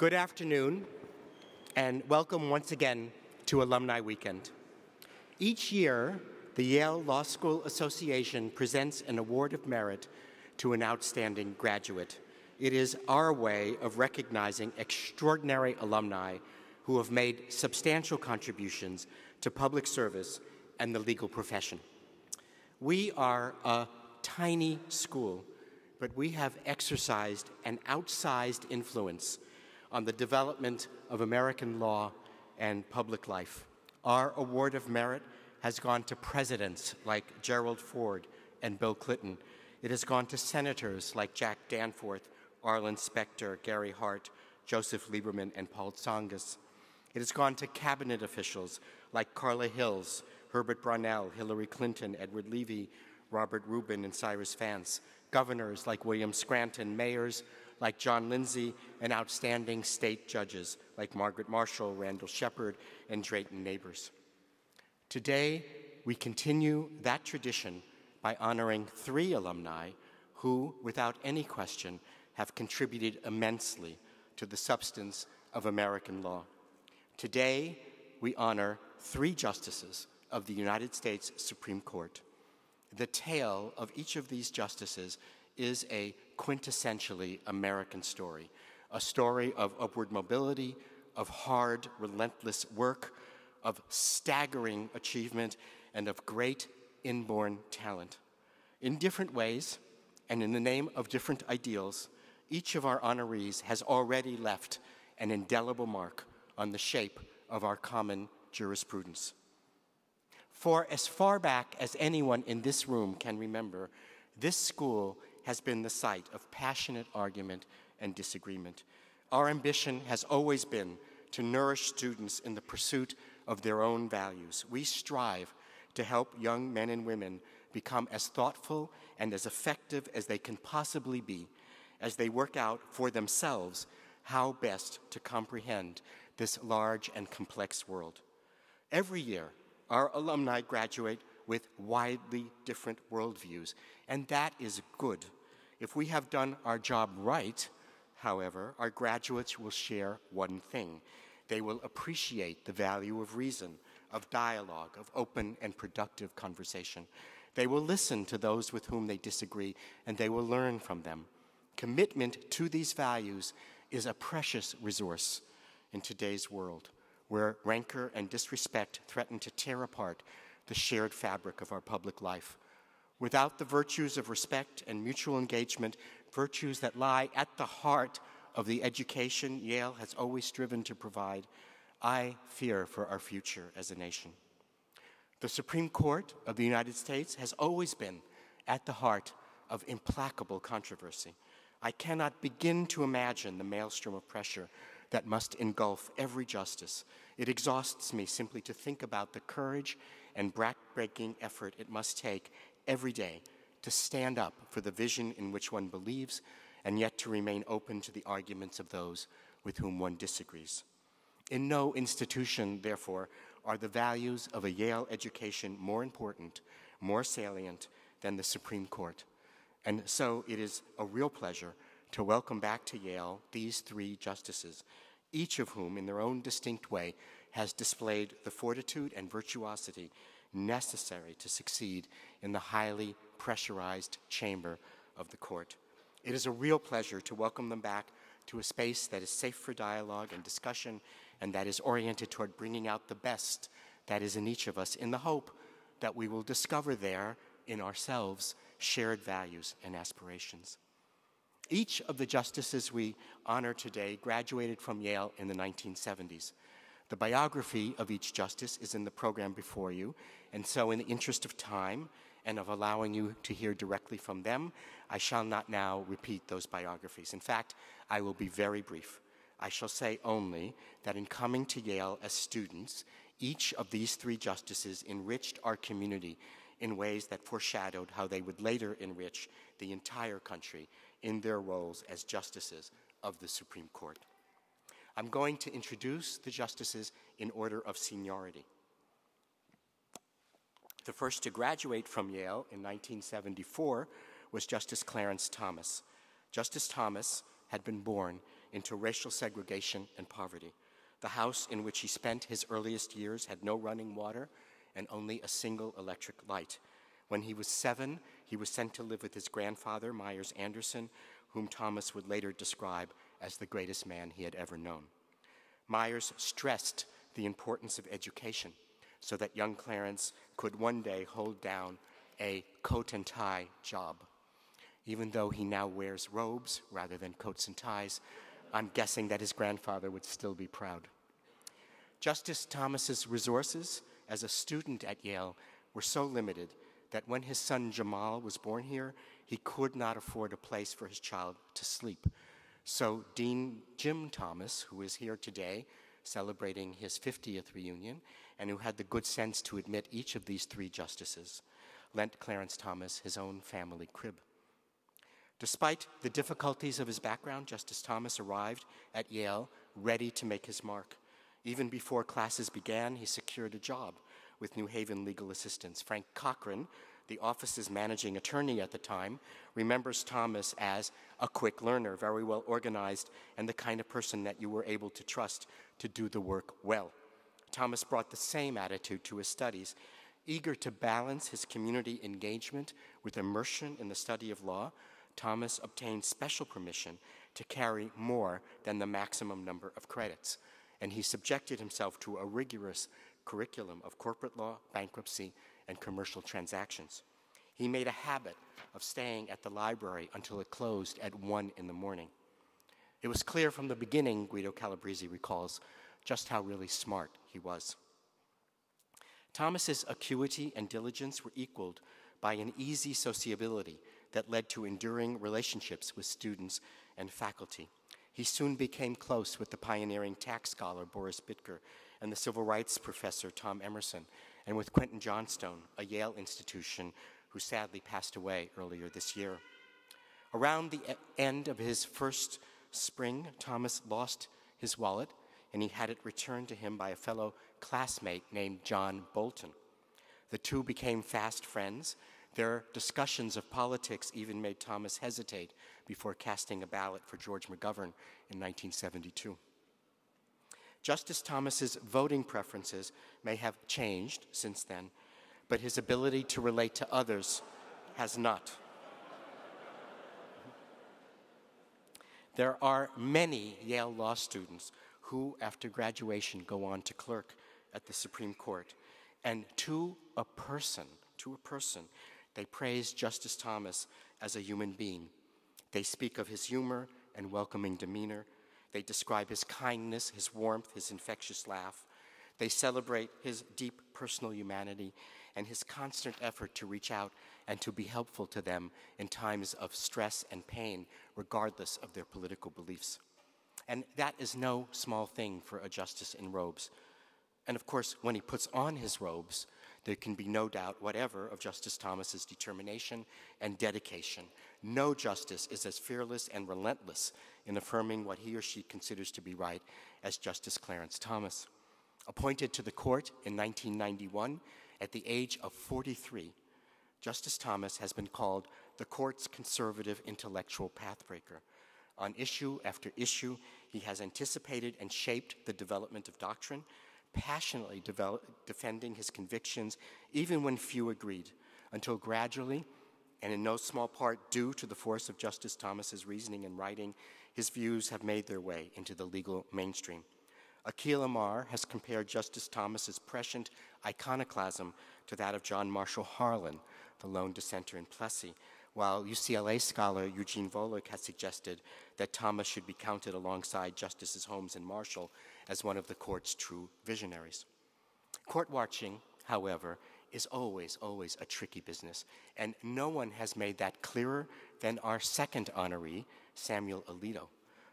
Good afternoon, and welcome once again to Alumni Weekend. Each year, the Yale Law School Association presents an award of merit to an outstanding graduate. It is our way of recognizing extraordinary alumni who have made substantial contributions to public service and the legal profession. We are a tiny school, but we have exercised an outsized influence on the development of American law and public life. Our award of merit has gone to presidents like Gerald Ford and Bill Clinton. It has gone to senators like Jack Danforth, Arlen Specter, Gary Hart, Joseph Lieberman, and Paul Tsongas. It has gone to cabinet officials like Carla Hills, Herbert Brownell, Hillary Clinton, Edward Levy, Robert Rubin, and Cyrus Vance, governors like William Scranton, mayors like John Lindsay, and outstanding state judges like Margaret Marshall, Randall Shepard, and Drayton Neighbors. Today, we continue that tradition by honoring 3 alumni who, without any question, have contributed immensely to the substance of American law. Today, we honor 3 justices of the United States Supreme Court. The tale of each of these justices is a quintessentially American story, a story of upward mobility, of hard, relentless work, of staggering achievement, and of great inborn talent. In different ways, and in the name of different ideals, each of our honorees has already left an indelible mark on the shape of our common jurisprudence. For as far back as anyone in this room can remember, this school has been the site of passionate argument and disagreement. Our ambition has always been to nourish students in the pursuit of their own values. We strive to help young men and women become as thoughtful and as effective as they can possibly be as they work out for themselves how best to comprehend this large and complex world. Every year, our alumni graduate with widely different worldviews, and that is good. If we have done our job right, however, our graduates will share one thing. They will appreciate the value of reason, of dialogue, of open and productive conversation. They will listen to those with whom they disagree, and they will learn from them. Commitment to these values is a precious resource in today's world, where rancor and disrespect threaten to tear apart the shared fabric of our public life. Without the virtues of respect and mutual engagement, virtues that lie at the heart of the education Yale has always striven to provide, I fear for our future as a nation. The Supreme Court of the United States has always been at the heart of implacable controversy. I cannot begin to imagine the maelstrom of pressure that must engulf every justice. It exhausts me simply to think about the courage and back-breaking effort it must take every day to stand up for the vision in which one believes and yet to remain open to the arguments of those with whom one disagrees. In no institution, therefore, are the values of a Yale education more important, more salient than the Supreme Court. And so it is a real pleasure to welcome back to Yale these 3 justices, each of whom, in their own distinct way, has displayed the fortitude and virtuosity necessary to succeed in the highly pressurized chamber of the court. It is a real pleasure to welcome them back to a space that is safe for dialogue and discussion and that is oriented toward bringing out the best that is in each of us in the hope that we will discover there in ourselves shared values and aspirations. Each of the justices we honor today graduated from Yale in the 1970s. The biography of each justice is in the program before you, and so in the interest of time and of allowing you to hear directly from them, I shall not now repeat those biographies. In fact, I will be very brief. I shall say only that in coming to Yale as students, each of these 3 justices enriched our community in ways that foreshadowed how they would later enrich the entire country in their roles as justices of the Supreme Court. I'm going to introduce the justices in order of seniority. The first to graduate from Yale in 1974 was Justice Clarence Thomas. Justice Thomas had been born into racial segregation and poverty. The house in which he spent his earliest years had no running water and only a single electric light. When he was 7, he was sent to live with his grandfather, Myers Anderson, whom Thomas would later describe as the greatest man he had ever known. Myers stressed the importance of education so that young Clarence could one day hold down a coat and tie job. Even though he now wears robes rather than coats and ties, I'm guessing that his grandfather would still be proud. Justice Thomas's resources as a student at Yale were so limited that when his son Jamal was born here, he could not afford a place for his child to sleep. So Dean Jim Thomas, who is here today celebrating his 50th reunion and who had the good sense to admit each of these 3 justices, lent Clarence Thomas his own family crib. Despite the difficulties of his background, Justice Thomas arrived at Yale ready to make his mark. Even before classes began, he secured a job with New Haven legal assistants. Frank Cochran, the office's managing attorney at the time, remembers Thomas as a quick learner, very well organized, and the kind of person that you were able to trust to do the work well. Thomas brought the same attitude to his studies, eager to balance his community engagement with immersion in the study of law. Thomas obtained special permission to carry more than the maximum number of credits, and he subjected himself to a rigorous curriculum of corporate law, bankruptcy, and commercial transactions. He made a habit of staying at the library until it closed at 1 in the morning. It was clear from the beginning, Guido Calabrese recalls, just how really smart he was. Thomas's acuity and diligence were equaled by an easy sociability that led to enduring relationships with students and faculty. He soon became close with the pioneering tax scholar Boris Bitker and the civil rights professor Tom Emerson, and with Quentin Johnstone, a Yale institution who sadly passed away earlier this year. Around the end of his first spring, Thomas lost his wallet, and he had it returned to him by a fellow classmate named John Bolton. The two became fast friends. Their discussions of politics even made Thomas hesitate before casting a ballot for George McGovern in 1972. Justice Thomas's voting preferences may have changed since then, but his ability to relate to others has not. There are many Yale Law students who, after graduation, go on to clerk at the Supreme Court, and to a person, they praise Justice Thomas as a human being. They speak of his humor and welcoming demeanor. They describe his kindness, his warmth, his infectious laugh. They celebrate his deep personal humanity and his constant effort to reach out and to be helpful to them in times of stress and pain, regardless of their political beliefs. And that is no small thing for a justice in robes. And of course, when he puts on his robes, there can be no doubt whatever of Justice Thomas's determination and dedication. No justice is as fearless and relentless in affirming what he or she considers to be right as Justice Clarence Thomas. Appointed to the court in 1991, at the age of 43, Justice Thomas has been called the court's conservative intellectual pathbreaker. On issue after issue, he has anticipated and shaped the development of doctrine, passionately defending his convictions even when few agreed, until gradually, and in no small part due to the force of Justice Thomas's reasoning and writing, his views have made their way into the legal mainstream. Akhil Amar has compared Justice Thomas's prescient iconoclasm to that of John Marshall Harlan, the lone dissenter in Plessy, while UCLA scholar Eugene Volokh has suggested that Thomas should be counted alongside Justices Holmes and Marshall as one of the court's true visionaries. Court watching, however, is always a tricky business, and no one has made that clearer than our second honoree, Samuel Alito,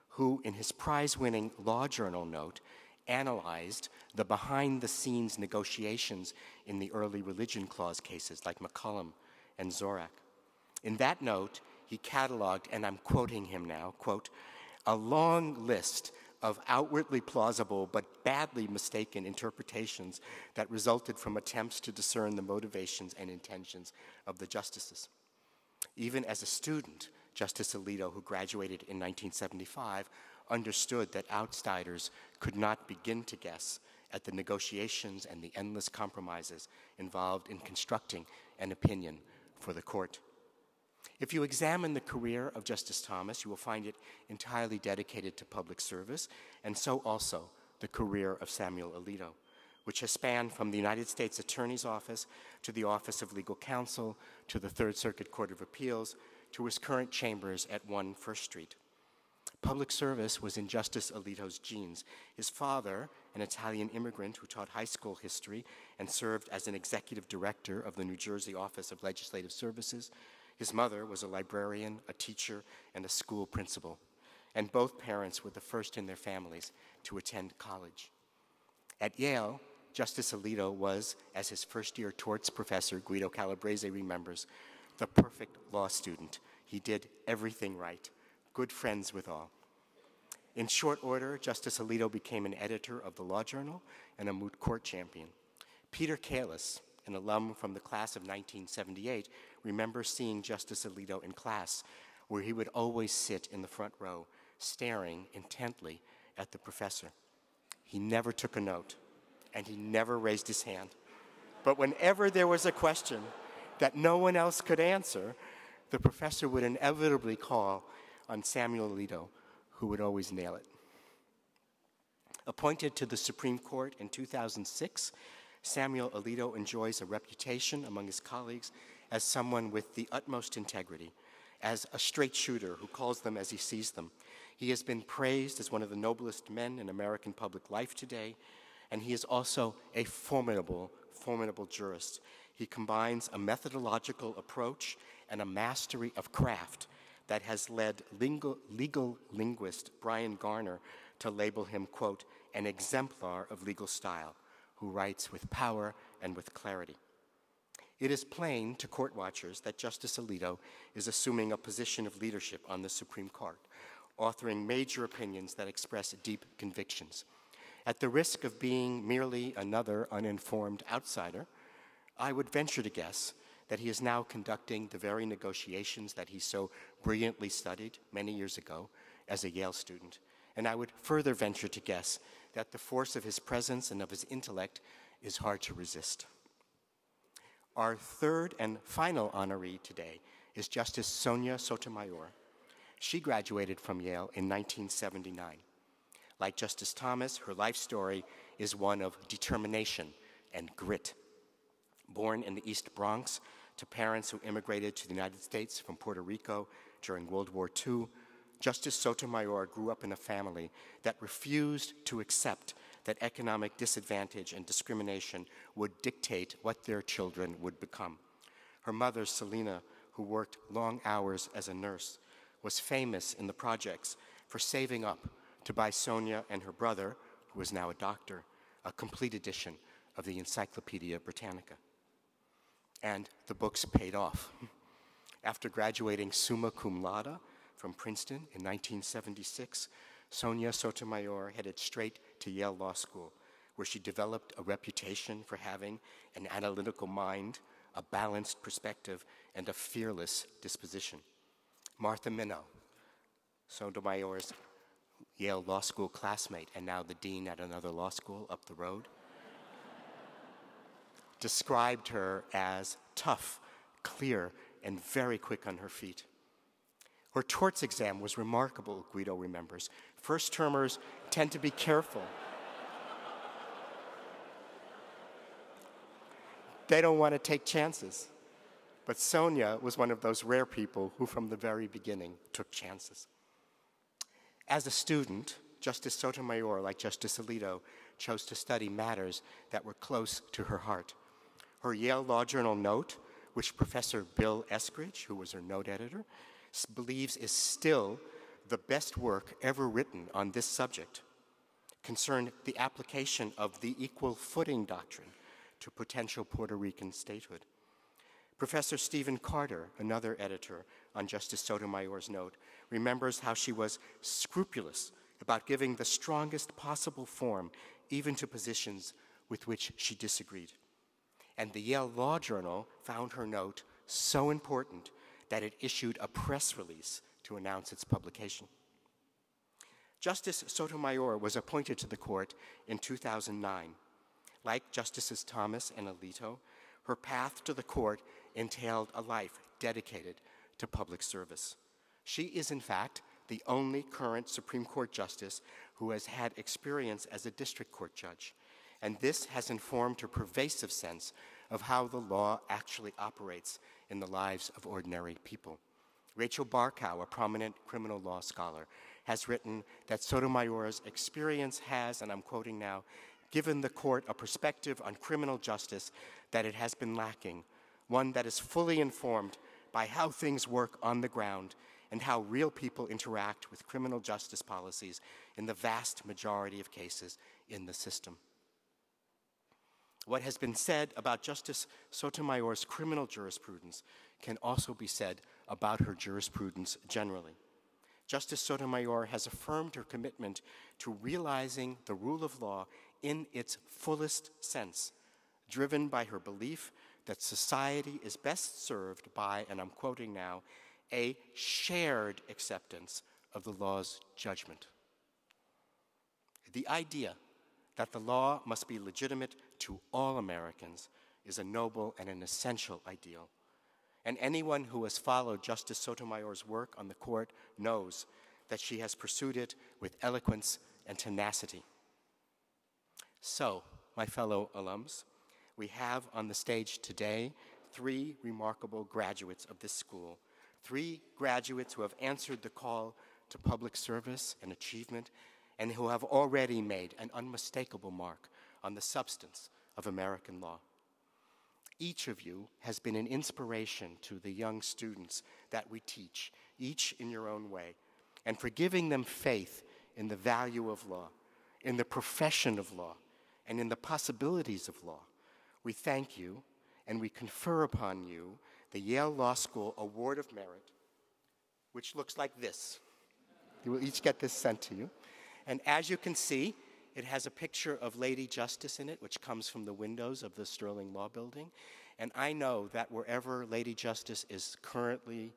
who, in his prize-winning Law Journal note, analyzed the behind-the-scenes negotiations in the early religion clause cases like McCollum and Zorak. In that note, he cataloged, and I'm quoting him now, quote, a long list of outwardly plausible but badly mistaken interpretations that resulted from attempts to discern the motivations and intentions of the justices. Even as a student, Justice Alito, who graduated in 1975, understood that outsiders could not begin to guess at the negotiations and the endless compromises involved in constructing an opinion for the court. If you examine the career of Justice Thomas, you will find it entirely dedicated to public service, and so also the career of Samuel Alito, which has spanned from the United States Attorney's Office to the Office of Legal Counsel to the Third Circuit Court of Appeals to his current chambers at 1 First Street. Public service was in Justice Alito's genes. His father, an Italian immigrant who taught high school history and served as an executive director of the New Jersey Office of Legislative Services. His mother was a librarian, a teacher, and a school principal. And both parents were the first in their families to attend college. At Yale, Justice Alito was, as his first-year torts professor Guido Calabrese remembers, the perfect law student. He did everything right, good friends with all. In short order, Justice Alito became an editor of the Law Journal and a moot court champion. Peter Kalis, an alum from the class of 1978, remembers seeing Justice Alito in class, where he would always sit in the front row, staring intently at the professor. He never took a note, and he never raised his hand. But whenever there was a question that no one else could answer, the professor would inevitably call on Samuel Alito, who would always nail it. Appointed to the Supreme Court in 2006, Samuel Alito enjoys a reputation among his colleagues as someone with the utmost integrity, as a straight shooter who calls them as he sees them. He has been praised as one of the noblest men in American public life today, and he is also a formidable jurist. He combines a methodological approach and a mastery of craft that has led legal linguist Brian Garner to label him, quote, an exemplar of legal style, who writes with power and with clarity. It is plain to court watchers that Justice Alito is assuming a position of leadership on the Supreme Court, authoring major opinions that express deep convictions. At the risk of being merely another uninformed outsider, I would venture to guess that he is now conducting the very negotiations that he so brilliantly studied many years ago as a Yale student. And I would further venture to guess that the force of his presence and of his intellect is hard to resist. Our third and final honoree today is Justice Sonia Sotomayor. She graduated from Yale in 1979. Like Justice Thomas, her life story is one of determination and grit. Born in the East Bronx to parents who immigrated to the United States from Puerto Rico during World War II, Justice Sotomayor grew up in a family that refused to accept that economic disadvantage and discrimination would dictate what their children would become. Her mother, Selena, who worked long hours as a nurse, was famous in the projects for saving up to buy Sonia and her brother, who is now a doctor, a complete edition of the Encyclopedia Britannica. And the books paid off. After graduating summa cum laude from Princeton in 1976, Sonia Sotomayor headed straight to Yale Law School, where she developed a reputation for having an analytical mind, a balanced perspective, and a fearless disposition. Martha Minow, Sotomayor's Yale Law School classmate and now the dean at another law school up the road, described her as tough, clear, and very quick on her feet. Her torts exam was remarkable, Guido remembers. First-termers tend to be careful. They don't want to take chances. But Sonia was one of those rare people who from the very beginning took chances. As a student, Justice Sotomayor, like Justice Alito, chose to study matters that were close to her heart. Her Yale Law Journal note, which Professor Bill Eskridge, who was her note editor, believes is still the best work ever written on this subject, concerned the application of the equal footing doctrine to potential Puerto Rican statehood. Professor Stephen Carter, another editor on Justice Sotomayor's note, remembers how she was scrupulous about giving the strongest possible form even to positions with which she disagreed. And the Yale Law Journal found her note so important that it issued a press release to announce its publication. Justice Sotomayor was appointed to the court in 2009. Like Justices Thomas and Alito, her path to the court entailed a life dedicated to public service. She is, in fact, the only current Supreme Court justice who has had experience as a district court judge, and this has informed her pervasive sense of how the law actually operates in the lives of ordinary people. Rachel Barkow, a prominent criminal law scholar, has written that Sotomayor's experience has, and I'm quoting now, given the court a perspective on criminal justice that it has been lacking, one that is fully informed by how things work on the ground and how real people interact with criminal justice policies in the vast majority of cases in the system. What has been said about Justice Sotomayor's criminal jurisprudence can also be said about her jurisprudence generally. Justice Sotomayor has affirmed her commitment to realizing the rule of law in its fullest sense, driven by her belief that society is best served by, and I'm quoting now, a shared acceptance of the law's judgment. The idea that the law must be legitimate to all Americans is a noble and an essential ideal. And anyone who has followed Justice Sotomayor's work on the court knows that she has pursued it with eloquence and tenacity. So, my fellow alums, we have on the stage today 3 remarkable graduates of this school, 3 graduates who have answered the call to public service and achievement and who have already made an unmistakable mark on the substance of American law. Each of you has been an inspiration to the young students that we teach, each in your own way, and for giving them faith in the value of law, in the profession of law, and in the possibilities of law. We thank you, and we confer upon you the Yale Law School Award of Merit, which looks like this. You will each get this sent to you. And as you can see, it has a picture of Lady Justice in it, which comes from the windows of the Sterling Law Building. And I know that wherever Lady Justice is currently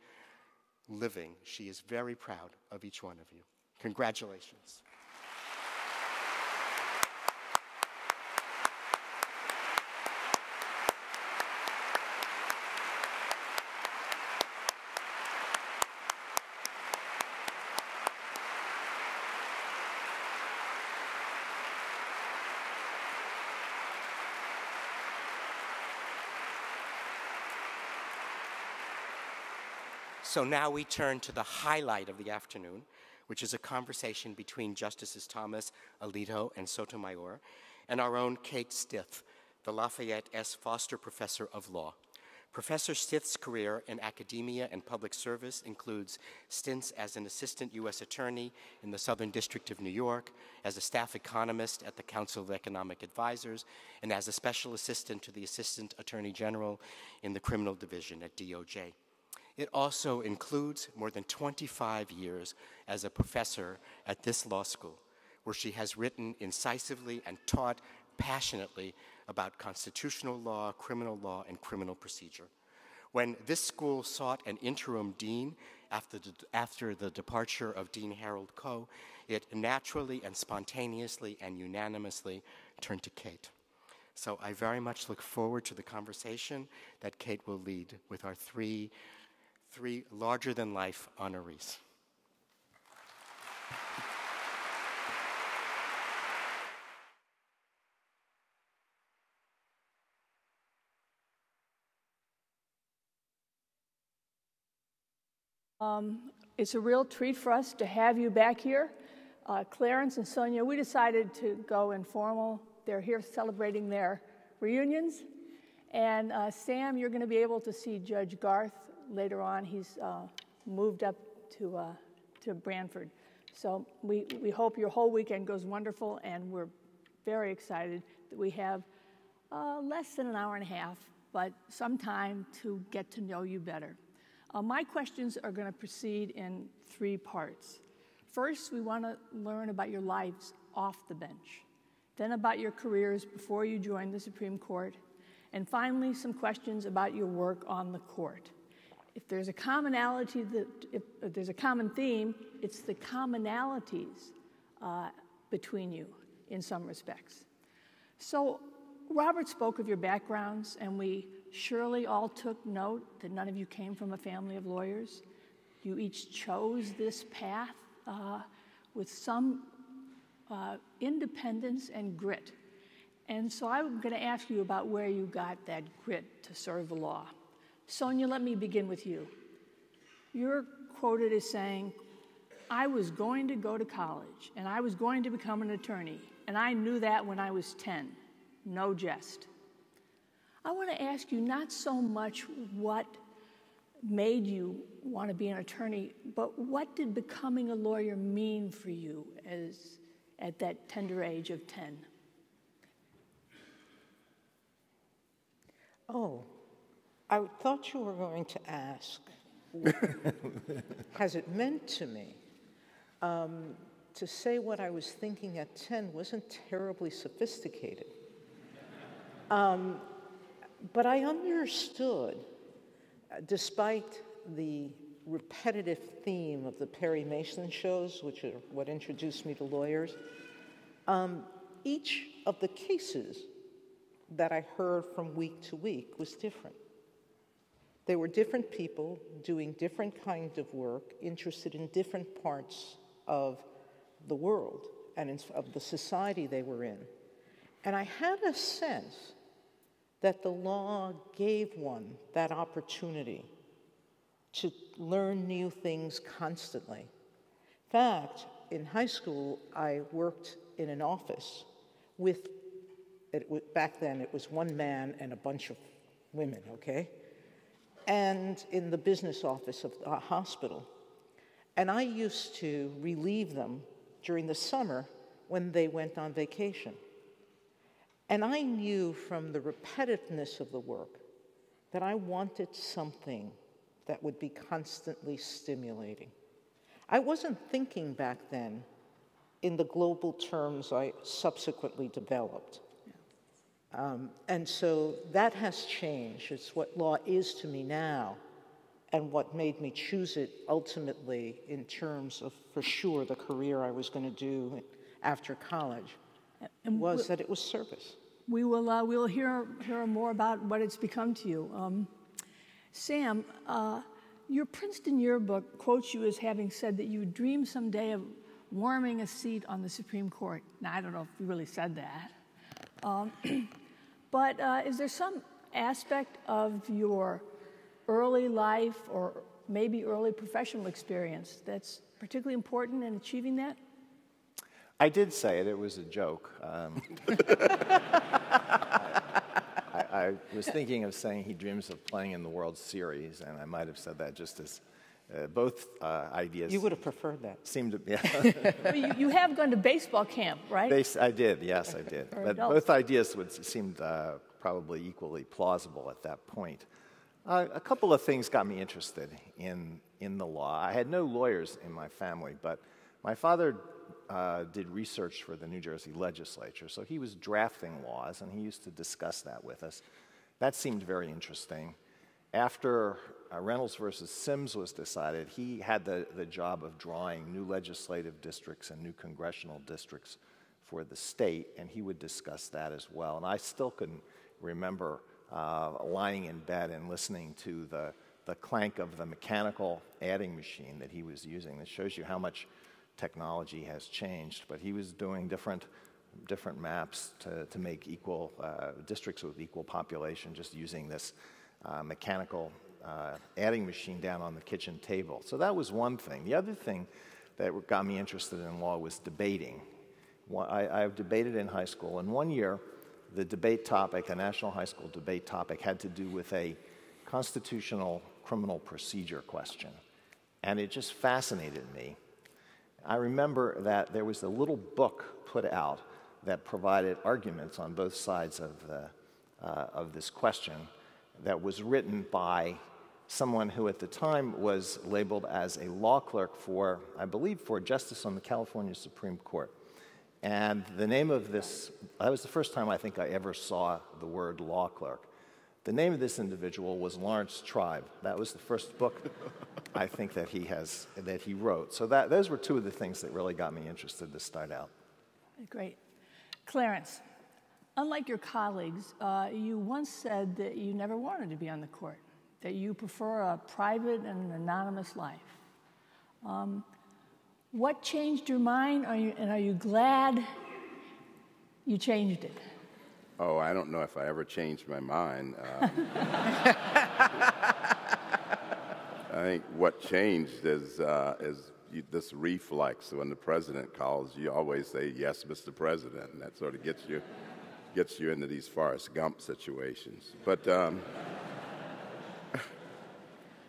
living, she is very proud of each one of you. Congratulations. So now we turn to the highlight of the afternoon, which is a conversation between Justices Thomas, Alito, and Sotomayor, and our own Kate Stith, the Lafayette S. Foster Professor of Law. Professor Stith's career in academia and public service includes stints as an assistant U.S. attorney in the Southern District of New York, as a staff economist at the Council of Economic Advisors, and as a special assistant to the Assistant Attorney General in the Criminal Division at DOJ. It also includes more than 25 years as a professor at this law school, where she has written incisively and taught passionately about constitutional law, and criminal procedure. When this school sought an interim dean after the departure of Dean Harold Coe, it naturally and spontaneously and unanimously turned to Kate. So I very much look forward to the conversation that Kate will lead with our three larger-than-life honorees. It's a real treat for us to have you back here. Clarence and Sonia, we decided to go informal. They're here celebrating their reunions. And Sam, you're going to be able to see Judge Garth later on. He's moved up to Branford. So we hope your whole weekend goes wonderful, and we're very excited that we have less than an hour and a half, but some time to get to know you better. My questions are going to proceed in 3 parts. First, we want to learn about your lives off the bench, then about your careers before you joined the Supreme Court, and finally, some questions about your work on the court. If there's a commonality, if there's a common theme, it's the commonalities between you in some respects. So Robert spoke of your backgrounds, and we surely all took note that none of you came from a family of lawyers. You each chose this path with some independence and grit. And so I'm going to ask you about where you got that grit to serve the law. Sonia, let me begin with you. You're quoted as saying, "I was going to go to college, and I was going to become an attorney, and I knew that when I was 10. No jest." I want to ask you not so much what made you want to be an attorney, but what did becoming a lawyer mean for you at that tender age of 10? Oh, I thought you were going to ask, has it meant to me? To say what I was thinking at 10 wasn't terribly sophisticated. But I understood, despite the repetitive theme of the Perry Mason shows, which are what introduced me to lawyers, each of the cases that I heard from week to week was different. They were different people doing different kinds of work, interested in different parts of the world and of the society they were in. And I had a sense that the law gave one that opportunity to learn new things constantly. In fact, in high school, I worked in an office with, back then it was one man and a bunch of women, okay? And in the business office of a hospital. And I used to relieve them during the summer when they went on vacation. And I knew from the repetitiveness of the work that I wanted something that would be constantly stimulating. I wasn't thinking back then in the global terms I subsequently developed. And so that has changed. It's what law is to me now, and what made me choose it ultimately in terms of, for sure, the career I was going to do after college, was that it was service. We'll hear more about what it's become to you. Sam, your Princeton yearbook quotes you as having said that you dream someday of warming a seat on the Supreme Court. Now, I don't know if you really said that. But is there some aspect of your early life or maybe early professional experience that's particularly important in achieving that? I did say it. It was a joke. I was thinking of saying he dreams of playing in the World Series, and I might have said that just as both ideas. You would have preferred that. Seemed to, yeah. Well, you have gone to baseball camp, right? I did, yes, I did. But both ideas seemed probably equally plausible at that point. A couple of things got me interested in the law. I had no lawyers in my family, but my father did research for the New Jersey legislature, so he was drafting laws, and he used to discuss that with us. That seemed very interesting. After Reynolds versus Sims was decided, he had the job of drawing new legislative districts and new congressional districts for the state, and he would discuss that as well. And I still can remember lying in bed and listening to the clank of the mechanical adding machine that he was using. That shows you how much technology has changed, but he was doing different maps to make equal districts with equal population, just using this mechanical adding machine down on the kitchen table. So that was one thing. The other thing that got me interested in law was debating. I've debated in high school, and one year the debate topic, a national high school debate topic, had to do with a constitutional criminal procedure question, and it just fascinated me. I remember that there was a little book put out that provided arguments on both sides of this question, that was written by someone who at the time was labeled as a law clerk for, I believe, for justice on the California Supreme Court. And the name of this, that was the first time I think I ever saw the word law clerk. The name of this individual was Lawrence Tribe. That was the first book I think that he wrote. So those were two of the things that really got me interested to start out. Great. Clarence, unlike your colleagues, you once said that you never wanted to be on the court, that you prefer a private and anonymous life. What changed your mind, and are you glad you changed it? Oh, I don't know if I ever changed my mind. I think what changed is this reflex. When the president calls, you always say, "Yes, Mr. President," and that sort of gets you into these Forrest Gump situations. But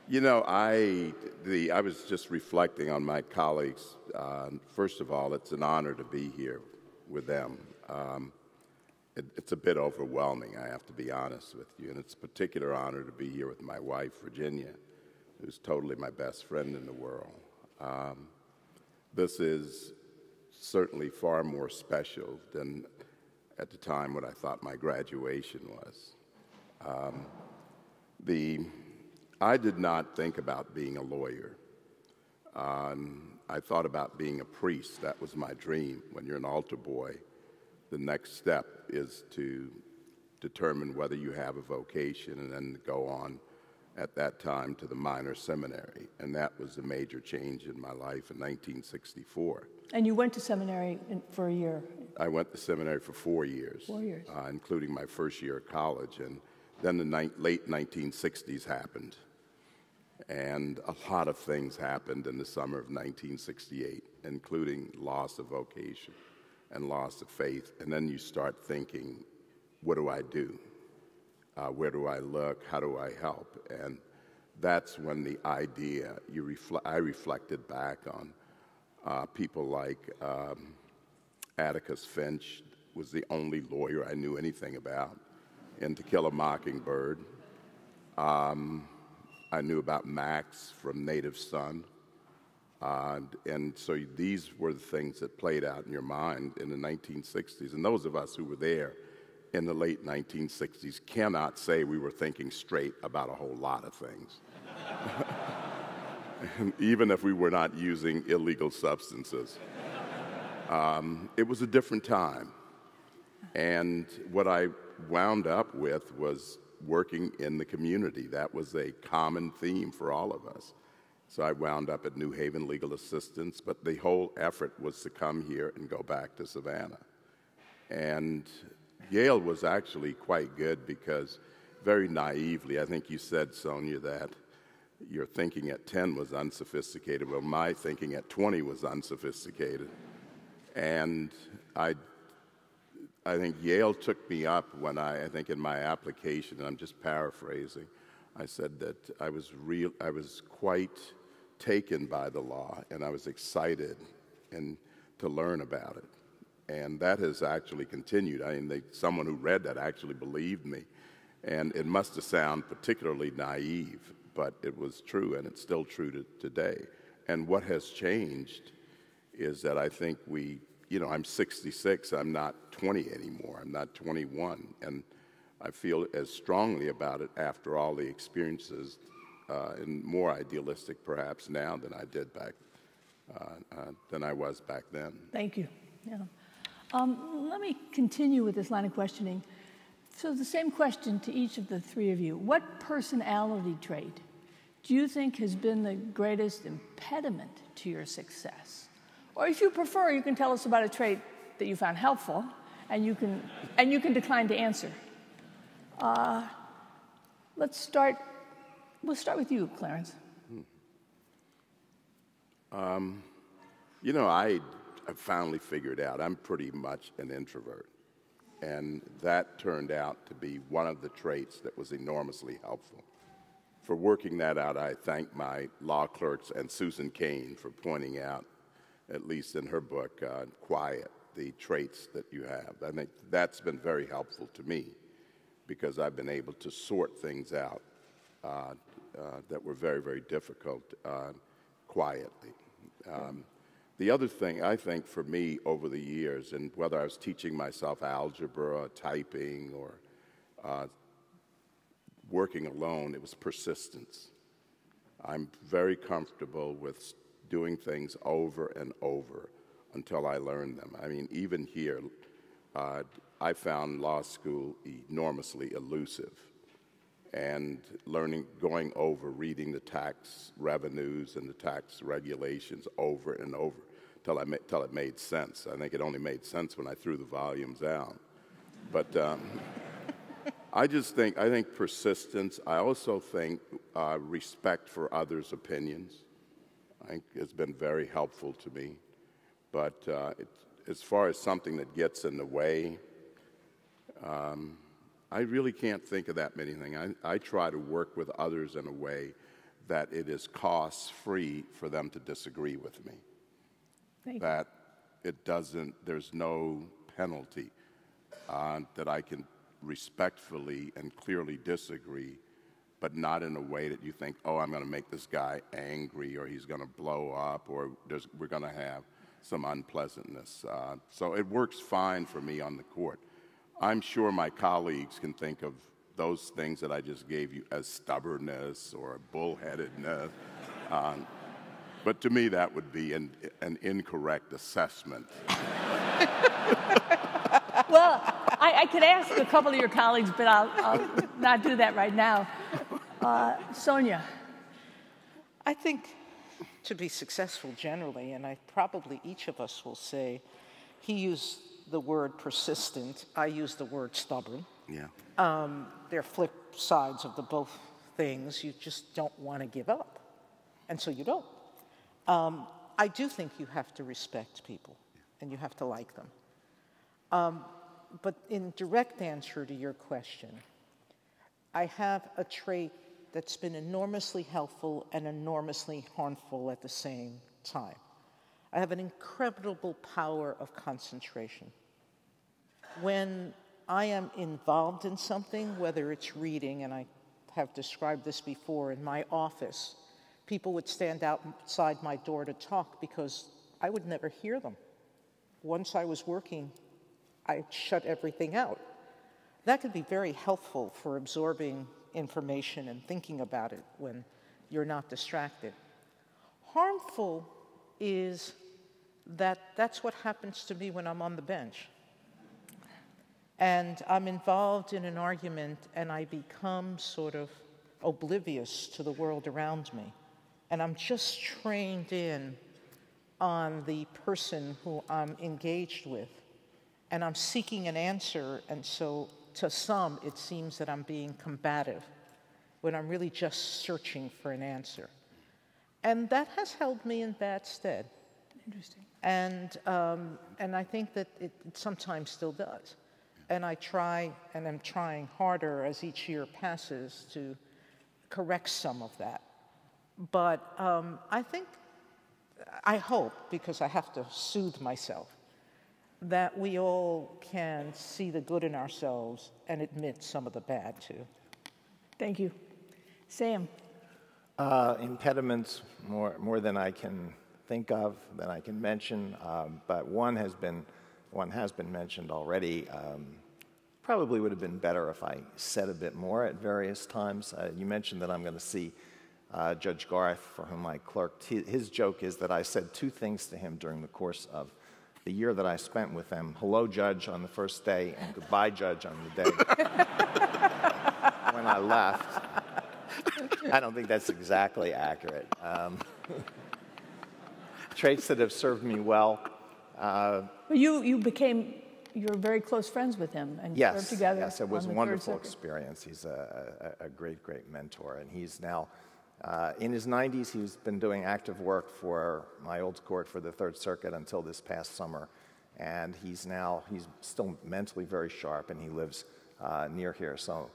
you know, I was just reflecting on my colleagues. First of all, it's an honor to be here with them. It's a bit overwhelming, I have to be honest with you, and it's a particular honor to be here with my wife, Virginia, who's totally my best friend in the world. This is certainly far more special than at the time what I thought my graduation was. I did not think about being a lawyer. I thought about being a priest. That was my dream. When you're an altar boy, the next step is to determine whether you have a vocation and then go on at that time to the minor seminary. And that was a major change in my life in 1964. And you went to seminary for a year? I went to seminary for 4 years. 4 years. Including my first year of college. And then the late 1960s happened. And a lot of things happened in the summer of 1968, including loss of vocation and loss of faith. And then you start thinking, what do I do? Where do I look? How do I help? And that's when the idea, I reflected back on people like Atticus Finch was the only lawyer I knew anything about in To Kill a Mockingbird. I knew about Max from Native Son. And so these were the things that played out in your mind in the 1960s. And those of us who were there in the late 1960s cannot say we were thinking straight about a whole lot of things. Even if we were not using illegal substances. It was a different time. And what I wound up with was working in the community. That was a common theme for all of us. So I wound up at New Haven Legal Assistance, but the whole effort was to come here and go back to Savannah. And Yale was actually quite good because very naively, I think you said, Sonia, that your thinking at 10 was unsophisticated. Well, my thinking at 20 was unsophisticated. And I think Yale took me up when I think in my application, and I'm just paraphrasing, I said that I was quite taken by the law, and I was excited to learn about it. And that has actually continued. I mean, someone who read that actually believed me. And it must have sounded particularly naive, but it was true, and it's still true today. And what has changed is that I think I'm 66, I'm not 20 anymore, I'm not 21, and I feel as strongly about it after all the experiences, and more idealistic perhaps now than I did than I was back then. Thank you. Yeah. Let me continue with this line of questioning. So the same question to each of the three of you. What personality trait do you think has been the greatest impediment to your success? Or if you prefer, you can tell us about a trait that you found helpful, and you can decline to answer. We'll start with you, Clarence. I finally figured out I'm pretty much an introvert. And that turned out to be one of the traits that was enormously helpful. For working that out, I thank my law clerks and Susan Cain for pointing out, at least in her book, Quiet, the traits that you have. I think that's been very helpful to me because I've been able to sort things out that were very, very difficult quietly. The other thing, I think, for me over the years, and whether I was teaching myself algebra, typing, or working alone, it was persistence. I'm very comfortable with doing things over and over until I learn them. I mean, even here, I found law school enormously elusive. And going over, reading the tax revenues and the tax regulations over and over till it made sense. I think it only made sense when I threw the volumes out. But I think persistence. I also think respect for others' opinions. I think it's been very helpful to me. But as far as something that gets in the way, I really can't think of that many things. I try to work with others in a way that it is cost-free for them to disagree with me. That it doesn't, there's no penalty, that I can respectfully and clearly disagree, but not in a way that you think, oh, I'm going to make this guy angry, or he's going to blow up, or we're going to have some unpleasantness. So it works fine for me on the court. I'm sure my colleagues can think of those things that I just gave you as stubbornness or bullheadedness. But to me, that would be an incorrect assessment. Well, I could ask a couple of your colleagues, but I'll not do that right now. Sonia. I think to be successful generally, and probably each of us will say, he used the word persistent, I use the word stubborn. Yeah. They're flip sides of the both things. You just don't want to give up, and so you don't. I do think you have to respect people, and you have to like them. But in direct answer to your question, I have a trait that's been enormously helpful and enormously harmful at the same time. I have an incredible power of concentration. When I am involved in something, whether it's reading, and I have described this before in my office, people would stand outside my door to talk because I would never hear them. Once I was working, I shut everything out. That could be very helpful for absorbing information and thinking about it when you're not distracted. Harmful is that's what happens to me when I'm on the bench. And I'm involved in an argument and I become sort of oblivious to the world around me. And I'm just trained in on the person who I'm engaged with. And I'm seeking an answer, and so to some it seems that I'm being combative when I'm really just searching for an answer. And that has held me in bad stead. Interesting. And I think that it sometimes still does. And I try, and I'm trying harder as each year passes to correct some of that. But I hope, because I have to soothe myself, that we all can see the good in ourselves and admit some of the bad, too. Thank you. Sam. Impediments, more than I can think of, than I can mention, but one has been mentioned already. Probably would have been better if I said a bit more at various times. You mentioned that I'm going to see Judge Garth, for whom I clerked. His joke is that I said two things to him during the course of the year that I spent with him: hello, Judge, on the first day, and goodbye, Judge, on the day when I left. I don't think that's exactly accurate. Traits that have served me well. You're very close friends with him, and yes, served together. Yes, it was a on the wonderful Third Circuit. experience. He's a great, great mentor, and he's now in his 90s. He's been doing active work for my old court for the Third Circuit until this past summer, and he's still mentally very sharp, and he lives near here. So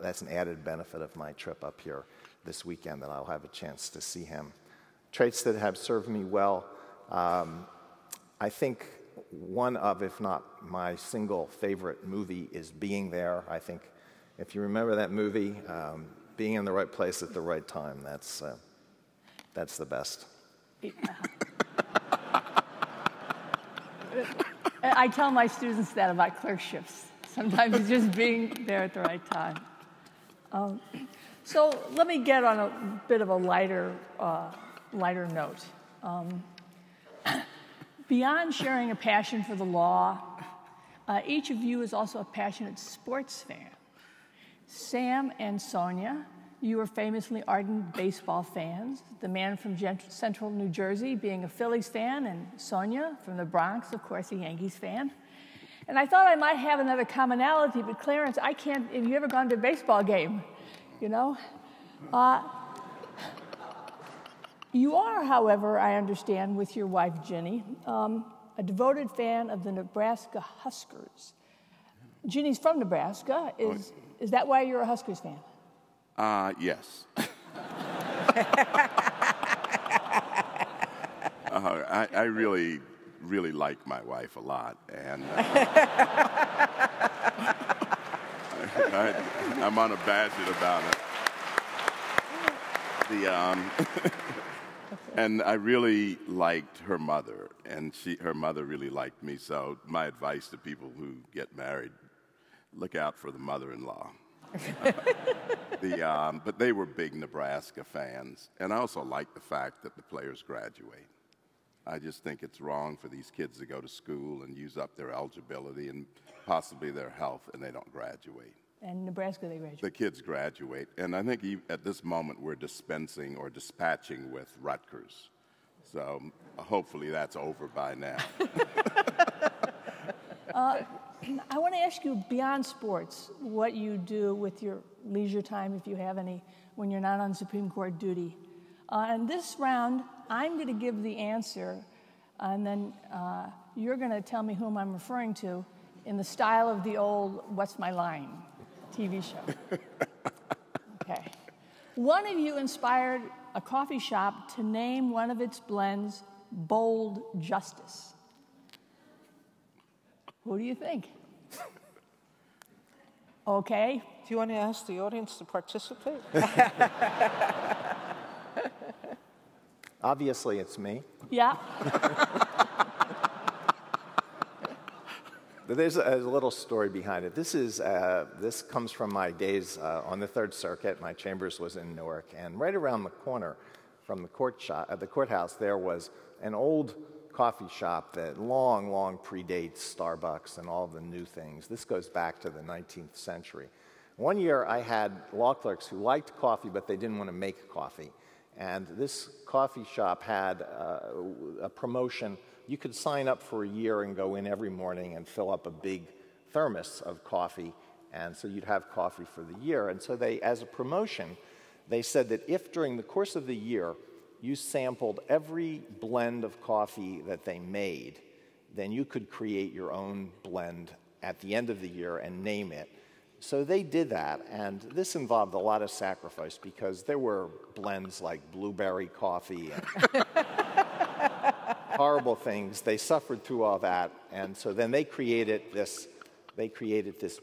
that's an added benefit of my trip up here this weekend, that I'll have a chance to see him. Traits that have served me well. I think one of, if not my single favorite movie, is Being There. I think if you remember that movie, being in the right place at the right time, that's the best. I tell my students that about clerkships. Sometimes it's just being there at the right time. So let me get on a bit of a lighter note. Beyond sharing a passion for the law, each of you is also a passionate sports fan. Sam and Sonia, you are famously ardent baseball fans, the man from central New Jersey being a Phillies fan, and Sonia from the Bronx, of course, a Yankees fan. And I thought I might have another commonality, but Clarence, I can't, have you ever gone to a baseball game? You know? You are, however, I understand, with your wife, Ginny, a devoted fan of the Nebraska Huskers. Ginny's from Nebraska. Is that why you're a Huskers fan? Yes. I really, really like my wife a lot, and I'm unabashed about it. And I really liked her mother, and her mother really liked me. So my advice to people who get married: look out for the mother-in-law. But they were big Nebraska fans, and I also like the fact that the players graduate. I just think it's wrong for these kids to go to school and use up their eligibility and possibly their health, and they don't graduate. And Nebraska, they graduate. The kids graduate, and I think at this moment we're dispensing or dispatching with Rutgers. So hopefully that's over by now. I want to ask you, beyond sports, what you do with your leisure time, if you have any, when you're not on Supreme Court duty. And this round, I'm going to give the answer, and then you're going to tell me whom I'm referring to in the style of the old What's My Line TV show. Okay. One of you inspired a coffee shop to name one of its blends Bold Justice. Who do you think? Okay. Do you want to ask the audience to participate? Obviously, it's me. Yeah. But there's a little story behind it. This comes from my days on the Third Circuit. My chambers was in Newark, and right around the corner from the courthouse, there was an old coffee shop that long predates Starbucks and all the new things. This goes back to the 19th century. One year, I had law clerks who liked coffee, but they didn't want to make coffee. And this coffee shop had a promotion. You could sign up for a year and go in every morning and fill up a big thermos of coffee, and so you'd have coffee for the year. And so they, as a promotion, they said that if during the course of the year you sampled every blend of coffee that they made, then you could create your own blend at the end of the year and name it. So they did that, and this involved a lot of sacrifice because there were blends like blueberry coffee and horrible things. They suffered through all that, and so then they created this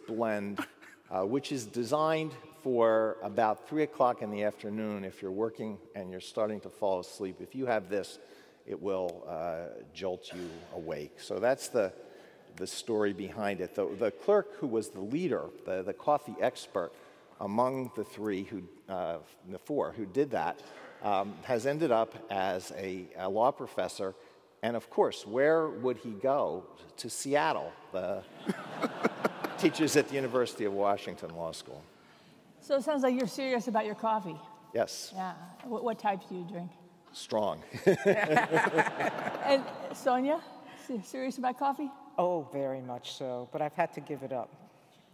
blend, which is designed for about 3 o'clock in the afternoon if you're working and you're starting to fall asleep. If you have this, it will jolt you awake. So that's the story behind it. The clerk who was the leader, the coffee expert among the four who did that, has ended up as a law professor. And of course, where would he go? To Seattle, the teaches at the University of Washington Law School. So it sounds like you're serious about your coffee. Yes. Yeah. What types do you drink? Strong. And Sonia, serious about coffee? Oh, very much so, but I've had to give it up.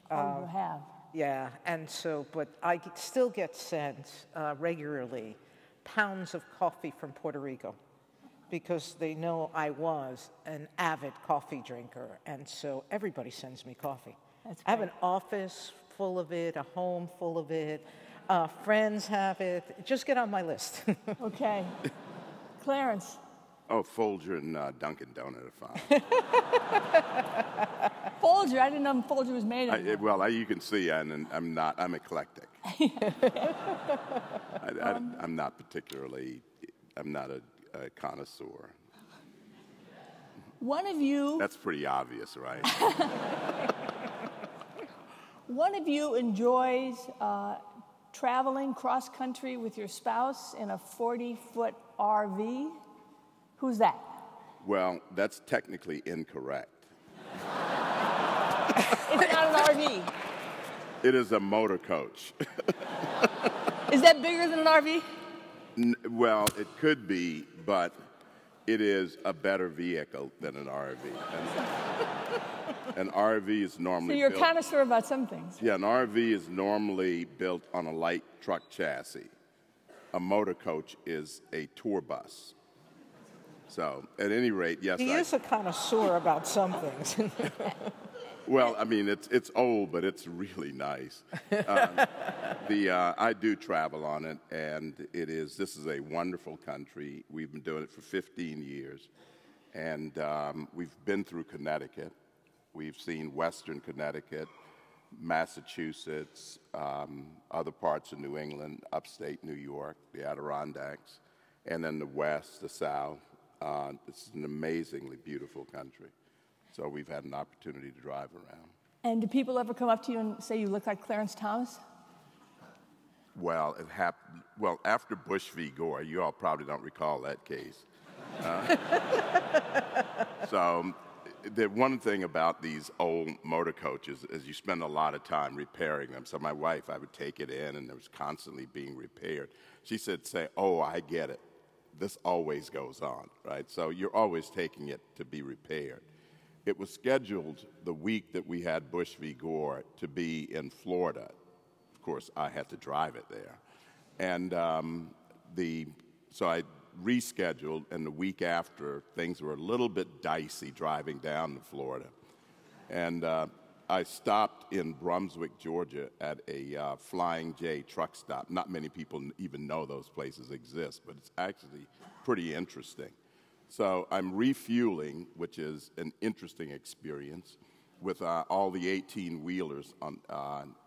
You have? Yeah, and so, but I still get sent regularly pounds of coffee from Puerto Rico because they know I was an avid coffee drinker, and so everybody sends me coffee. That's great. I have an office full of it, a home full of it, friends have it. Just get on my list. Okay. Clarence. Oh, Folger and Dunkin' Donut are fine. Folger, I didn't know Folger was made of. Well, you can see I'm eclectic. I'm not a connoisseur. One of you... That's pretty obvious, right? One of you enjoys traveling cross-country with your spouse in a 40-foot RV. Who's that? Well, that's technically incorrect. It's not an RV. It is a motor coach. Is that bigger than an RV? Well, it could be, but it is a better vehicle than an RV. An RV is normally So you're built, a connoisseur about some things. Yeah, an RV is normally built on a light truck chassis. A motor coach is a tour bus. So, at any rate, yes. He is a connoisseur about some things. Well, I mean, it's old, but it's really nice. I do travel on it, and this is a wonderful country. We've been doing it for 15 years, and we've been through Connecticut. We've seen Western Connecticut, Massachusetts, other parts of New England, upstate New York, the Adirondacks, and then the West, the South. This is an amazingly beautiful country. So we've had an opportunity to drive around. And do people ever come up to you and say you look like Clarence Thomas? Well, it happened. Well, after Bush v. Gore, you all probably don't recall that case. So the one thing about these old motor coaches is you spend a lot of time repairing them. So my wife, I would take it in, and it was constantly being repaired. She said, oh, I get it. This always goes on, right? So you're always taking it to be repaired. It was scheduled the week that we had Bush v. Gore to be in Florida. Of course, I had to drive it there. And so I rescheduled, and the week after, things were a little bit dicey driving down to Florida. And I stopped in Brunswick, Georgia at a Flying J truck stop. Not many people even know those places exist, but it's actually pretty interesting. So I'm refueling, which is an interesting experience, with all the 18-wheelers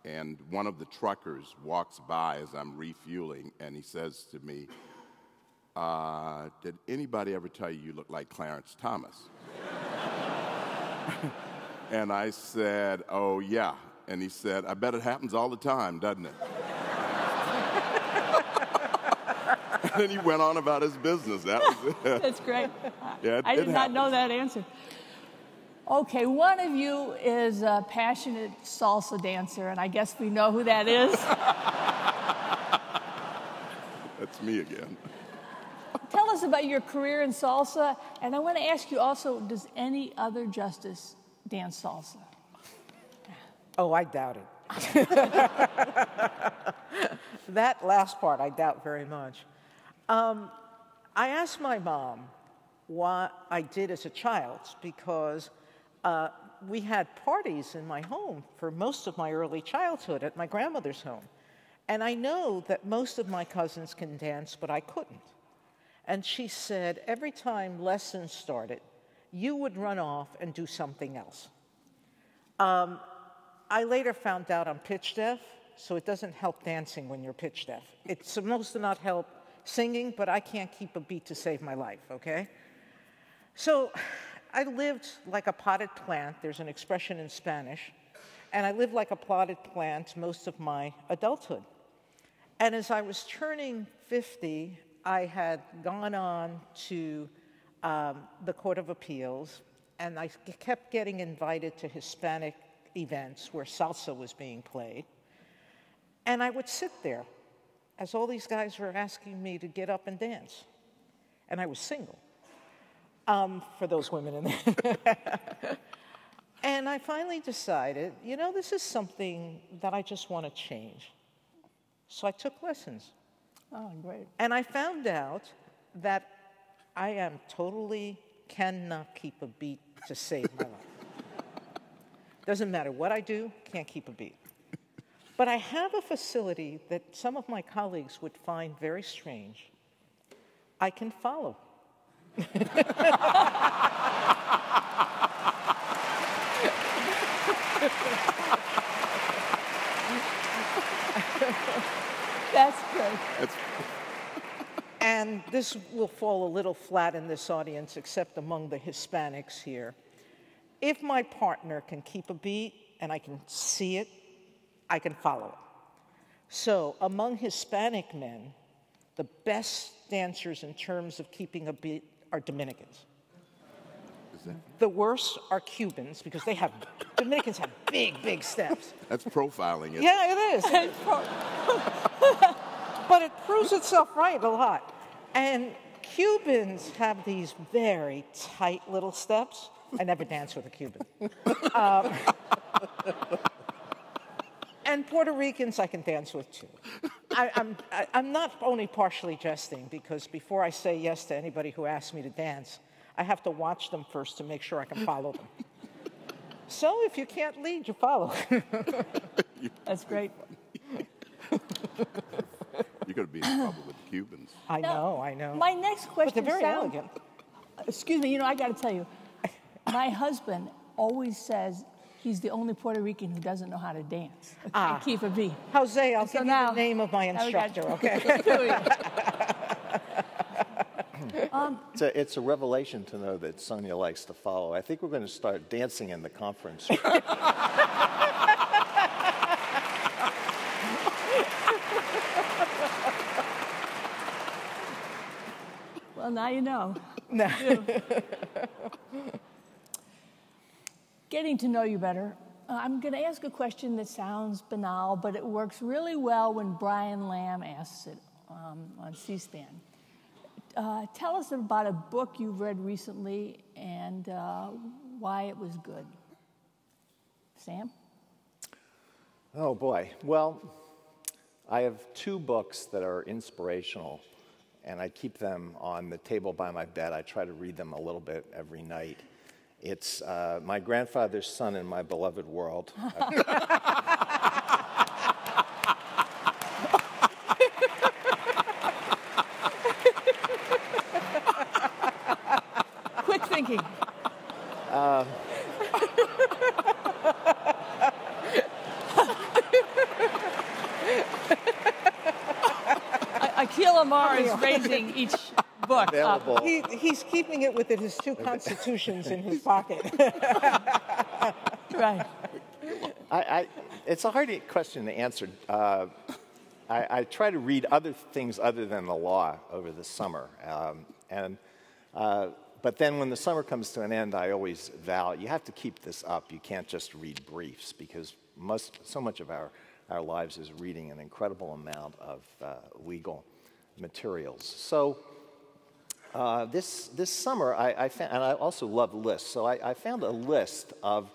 and one of the truckers walks by as I'm refueling, and he says to me, did anybody ever tell you look like Clarence Thomas? And I said, oh, yeah. And he said, I bet it happens all the time, doesn't it? And then he went on about his business. That was it. That's great. Yeah, I did not know that answer. Okay, one of you is a passionate salsa dancer, and I guess we know who that is. That's me again. Tell us about your career in salsa, and I want to ask you also, does any other justice dance salsa? Oh, I doubt it. That last part, I doubt very much. I asked my mom what I did as a child because we had parties in my home for most of my early childhood at my grandmother's home. And I know that most of my cousins can dance, but I couldn't. And she said every time lessons started, you would run off and do something else. I later found out I'm pitch deaf, so it doesn't help dancing when you're pitch deaf. It's supposed to not help singing, but I can't keep a beat to save my life, okay? So I lived like a potted plant. There's an expression in Spanish. And I lived like a potted plant most of my adulthood. And as I was turning 50, I had gone on to the Court of Appeals, and I kept getting invited to Hispanic events where salsa was being played. And I would sit there as all these guys were asking me to get up and dance. And I was single, for those women in there. And I finally decided, you know, this is something that I just want to change. So I took lessons. Oh, great. And I found out that I cannot keep a beat to save my life. Doesn't matter what I do, can't keep a beat. But I have a facility that some of my colleagues would find very strange. I can follow. That's great. And this will fall a little flat in this audience, except among the Hispanics here. If my partner can keep a beat and I can see it, I can follow it. So among Hispanic men, the best dancers in terms of keeping a beat are Dominicans. The worst are Cubans, because Dominicans have big, big steps. That's profiling, isn't it? Yeah, it is. But it proves itself right a lot. And Cubans have these very tight little steps. I never danced with a Cuban. And Puerto Ricans I can dance with too. I'm not only partially jesting, because before I say yes to anybody who asks me to dance, I have to watch them first to make sure I can follow them. So if you can't lead, you follow. That's great. You're going to be in trouble with the Cubans. I know. My next question, But they're very Sam, elegant. Excuse me, I got to tell you, my husband always says he's the only Puerto Rican who doesn't know how to dance. I keep a beat. Jose, I'll give you the name of my instructor, okay? It's a revelation to know that Sonia likes to follow. I think we're going to start dancing in the conference room. Well, now you know. No. Getting to know you better, I'm going to ask a question that sounds banal, but it works really well when Brian Lamb asks it on C-SPAN. Tell us about a book you've read recently and why it was good. Sam? Oh, boy. Well, I have two books that are inspirational, and I keep them on the table by my bed. I try to read them a little bit every night. It's My Grandfather's Son in My Beloved World. Quick thinking. Akil Amar is raising each book Available. up. He's keeping it with his two constitutions in his pocket. Right. It's a hard question to answer. I try to read other things other than the law over the summer. But then when the summer comes to an end, I always vow, you have to keep this up. You can't just read briefs, because so much of our lives is reading an incredible amount of legal materials. So this summer, I found, and I also love lists, so I found a list of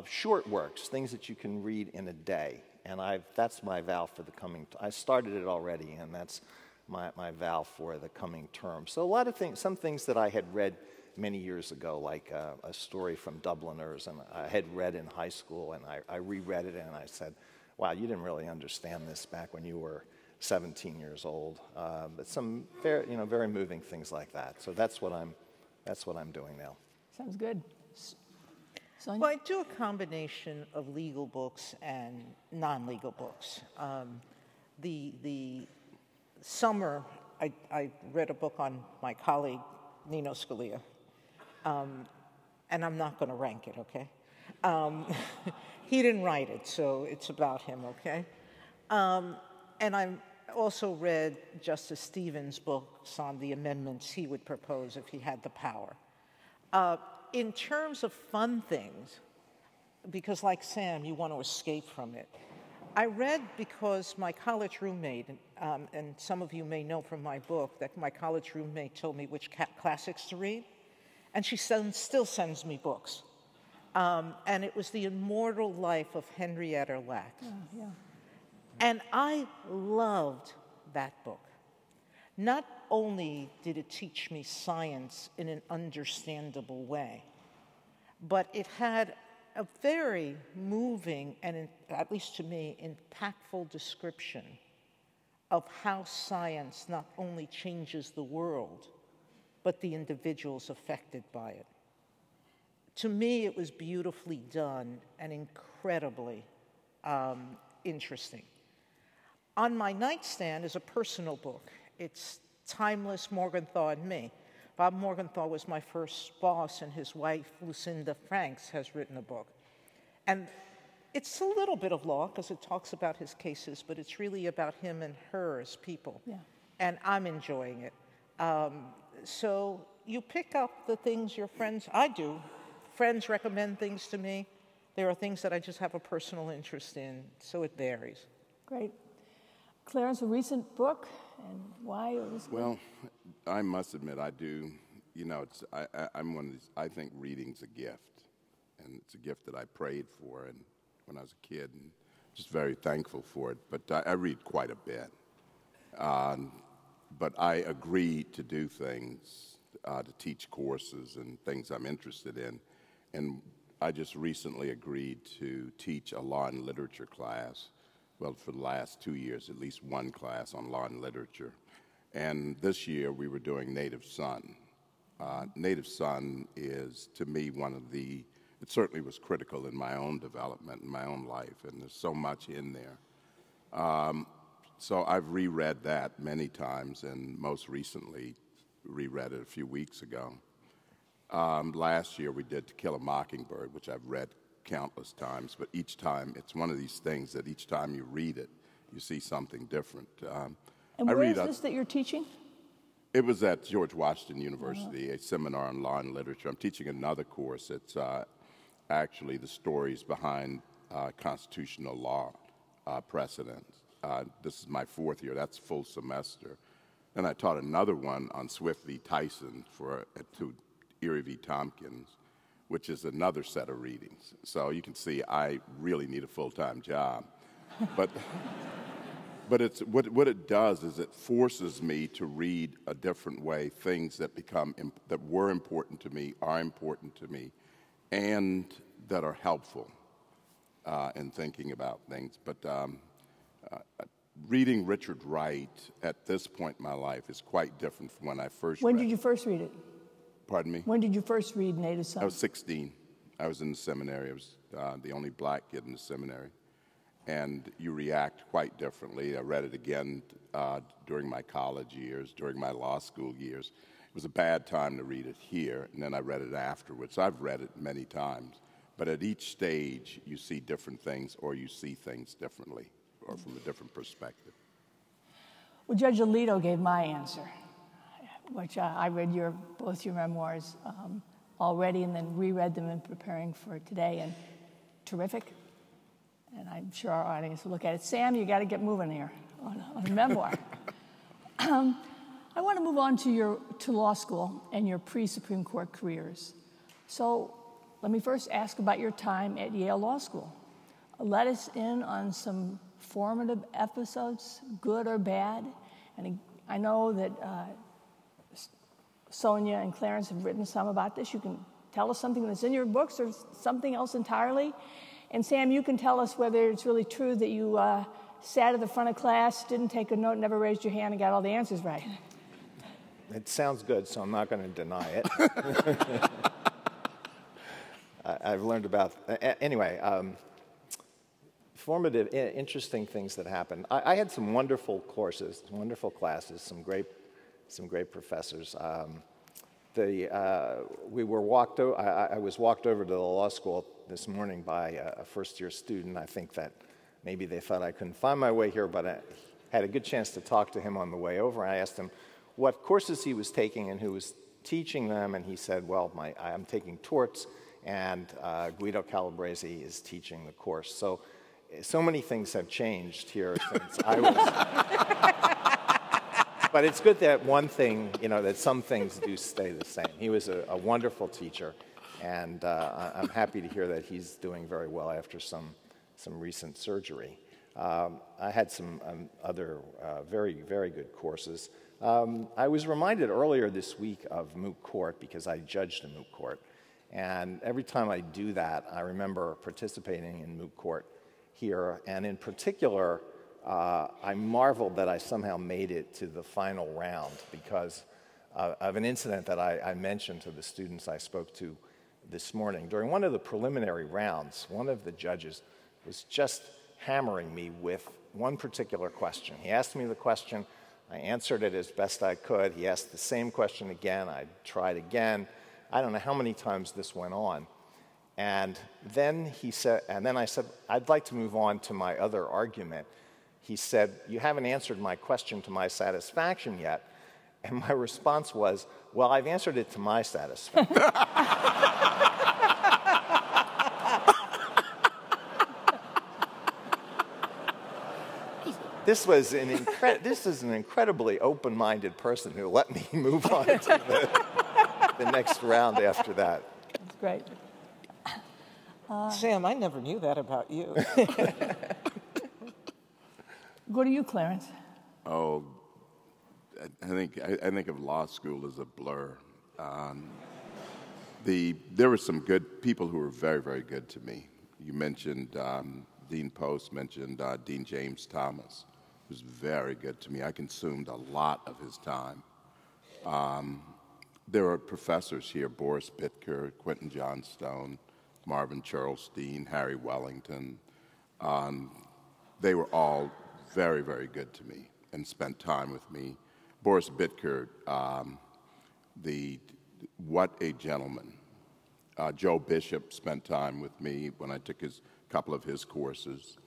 short works, things that you can read in a day. And that's my vow for the coming, I started it already, and that's my vow for the coming term. So a lot of things, some things that I had read many years ago, like a story from Dubliners, and I had read in high school, and I reread it, and I said, wow, you didn't really understand this back when you were 17 years old. But some very moving things like that. So that's what I'm doing now. Sounds good. Sonia? Well, I do a combination of legal books and non-legal books. The summer, I read a book on my colleague, Nino Scalia. And I'm not going to rank it, okay? He didn't write it, so it's about him, okay? And I also read Justice Stevens' books on the amendments he would propose if he had the power. In terms of fun things, because like Sam, you want to escape from it, I read because my college roommate, and some of you may know from my book that my college roommate told me which classics to read, and she still sends me books. And it was The Immortal Life of Henrietta Lacks. Oh, yeah. And I loved that book. Not only did it teach me science in an understandable way, but it had a very moving and, at least to me, impactful description of how science not only changes the world, but the individuals affected by it. To me, it was beautifully done and incredibly interesting. On my nightstand is a personal book. It's Timeless, Morgenthau and Me. Bob Morgenthau was my first boss, and his wife, Lucinda Franks, has written a book. And it's a little bit of law because it talks about his cases, but it's really about him and her as people. Yeah. And I'm enjoying it. So you pick up the things your friends, I do. Friends recommend things to me. There are things that I just have a personal interest in, so it varies. Great. Clarence, a recent book, and why it was good? Well, I must admit, I do. You know, I'm one of these, I think reading's a gift, and it's a gift that I prayed for and when I was a kid, and just very thankful for it. But I read quite a bit. But I agreed to do things, to teach courses and things I'm interested in. And I just recently agreed to teach a law and literature class. Well, for the last 2 years, at least one class on law and literature. And this year we were doing Native Son. Native Son is, to me, it certainly was critical in my own development, in my own life, and there's so much in there. So I've reread that many times, and most recently reread it a few weeks ago. Last year we did To Kill a Mockingbird, which I've read countless times, but each time it's one of these things that each time you read it, you see something different. And where is this that you're teaching? It was at George Washington University, a seminar on law and literature. I'm teaching another course. It's actually the stories behind constitutional law precedents. This is my 4th year. That's full semester. And I taught another one on Swift v. Tyson to Erie v. Tompkins, which is another set of readings. So you can see I really need a full-time job. But it's what it does is it forces me to read a different way things that were important to me, are important to me, and that are helpful in thinking about things. But reading Richard Wright at this point in my life is quite different from when I first read it. When did you first read it? Pardon me? When did you first read Native Son? I was 16. I was in the seminary. I was the only black kid in the seminary. And you react quite differently. I read it again during my college years, during my law school years. It was a bad time to read it here, and then I read it afterwards. I've read it many times. But at each stage, you see different things, or you see things differently, or from a different perspective. Well, Judge Alito gave my answer, which I read both your memoirs already and then reread them in preparing for today, and terrific. And I'm sure our audience will look at it. Sam, you got to get moving here on a memoir. I want to move on to law school and your pre-Supreme Court careers. So let me first ask about your time at Yale Law School. Let us in on some formative episodes, good or bad. And I know that Sonia and Clarence have written some about this. You can tell us something that's in your books or something else entirely. And Sam, you can tell us whether it's really true that you sat at the front of class, didn't take a note, never raised your hand, and got all the answers right. It sounds good, so I'm not going to deny it. I've learned about, anyway, formative, interesting things that happened. I had some wonderful courses, wonderful classes, some great professors. I was walked over to the law school this morning by a first-year student. I think that maybe they thought I couldn't find my way here, but I had a good chance to talk to him on the way over. I asked him what courses he was taking and who was teaching them, and he said, well, I'm taking torts, and Guido Calabrese is teaching the course. So many things have changed here since I was... But it's good that one thing, that some things do stay the same. He was a wonderful teacher, and I'm happy to hear that he's doing very well after some recent surgery. I had some other very, very good courses. I was reminded earlier this week of moot court because I judged a moot court. And every time I do that, I remember participating in moot court here. And in particular, I marveled that I somehow made it to the final round because of an incident that I mentioned to the students I spoke to this morning. During one of the preliminary rounds, one of the judges was just hammering me with one particular question. He asked me the question, I answered it as best I could. He asked the same question again, I tried again. I don't know how many times this went on. And then he said, and then I said, I'd like to move on to my other argument. He said, you haven't answered my question to my satisfaction yet. And my response was, well, I've answered it to my satisfaction. This is an incredibly open-minded person who let me move on to the next round after that. That's great. Sam, I never knew that about you. Go to you, Clarence. Oh, I think of law school as a blur. There were some good people who were very, very good to me. You mentioned Dean Post, mentioned Dean James Thomas, who's very good to me. I consumed a lot of his time. There are professors here, Boris Bitker, Quentin Johnstone, Marvin Charlesteen, Harry Wellington. They were all very, very good to me and spent time with me. Boris Bitker, what a gentleman. Joe Bishop spent time with me when I took a couple of his courses.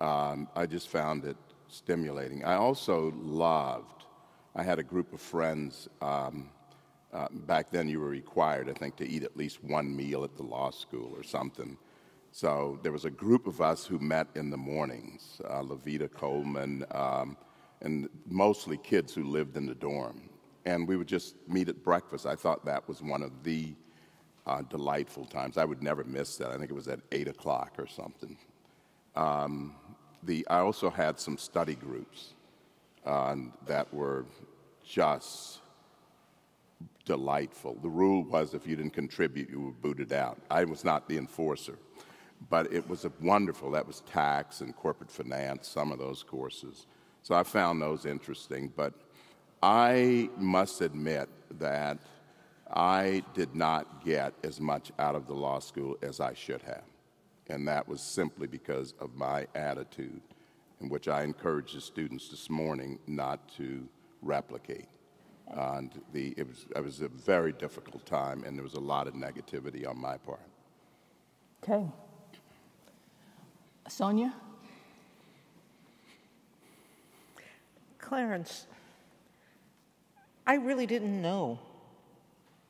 I just found it stimulating. I also I had a group of friends, back then you were required, I think, to eat at least one meal at the law school or something. So there was a group of us who met in the mornings, Levita Coleman, and mostly kids who lived in the dorm. And we would just meet at breakfast. I thought that was one of the delightful times. I would never miss that. I think it was at 8 o'clock or something. I also had some study groups that were just delightful. The rule was if you didn't contribute, you were booted out. I was not the enforcer, but it was wonderful. That was tax and corporate finance, some of those courses. So I found those interesting, but I must admit that I did not get as much out of the law school as I should have. And that was simply because of my attitude, in which I encouraged the students this morning not to replicate. And it was a very difficult time, and there was a lot of negativity on my part. Okay. Sonia? Clarence, I really didn't know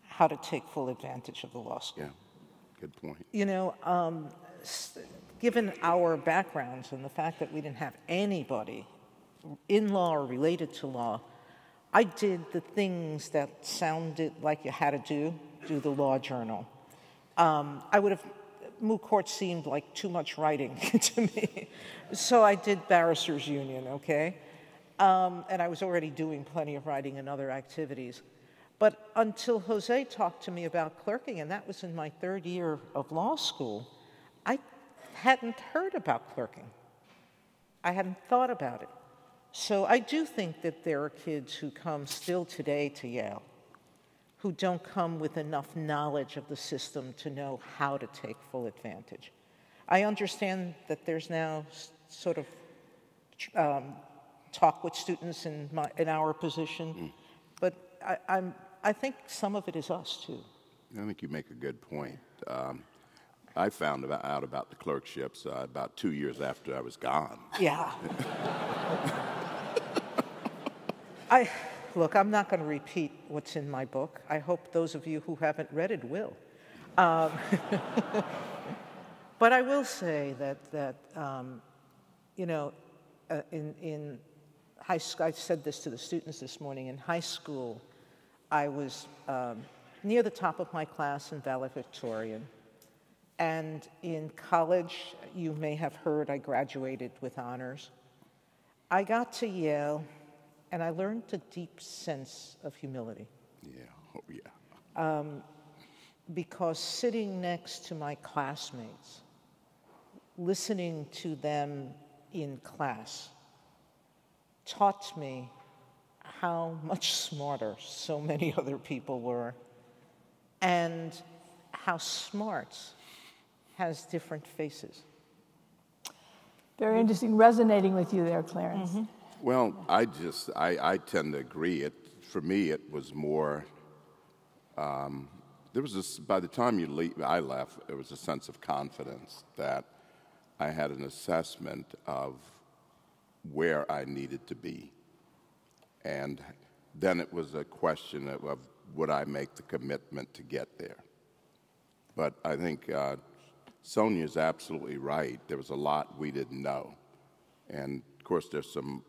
how to take full advantage of the law school. Yeah, good point. You know, given our backgrounds and the fact that we didn't have anybody in law or related to law, I did the things that sounded like you had to do the law journal. Moot court seemed like too much writing to me. So I did Barristers Union, okay? And I was already doing plenty of writing and other activities. But until Jose talked to me about clerking, and that was in my third year of law school, I hadn't heard about clerking. I hadn't thought about it. So I do think that there are kids who come still today to Yale who don't come with enough knowledge of the system to know how to take full advantage. I understand that there's now sort of talk with students in our position, but I think some of it is us too. I think you make a good point. I found out about the clerkships about 2 years after I was gone. Yeah. Look, I'm not going to repeat what's in my book. I hope those of you who haven't read it will. But I will say that you know, in high school, I said this to the students this morning, in high school, I was near the top of my class in valedictorian. And in college, you may have heard I graduated with honors. I got to Yale, and I learned a deep sense of humility. Yeah, oh yeah. Because sitting next to my classmates, listening to them in class, taught me how much smarter so many other people were, and how smart has different faces. Very interesting, resonating with you there, Clarence. Mm-hmm. Well, I tend to agree. For me, it was more there was this, by the time I left, there was a sense of confidence that I had an assessment of where I needed to be. And then it was a question of would I make the commitment to get there. But I think Sonia's absolutely right. There was a lot we didn't know. And of course, there's some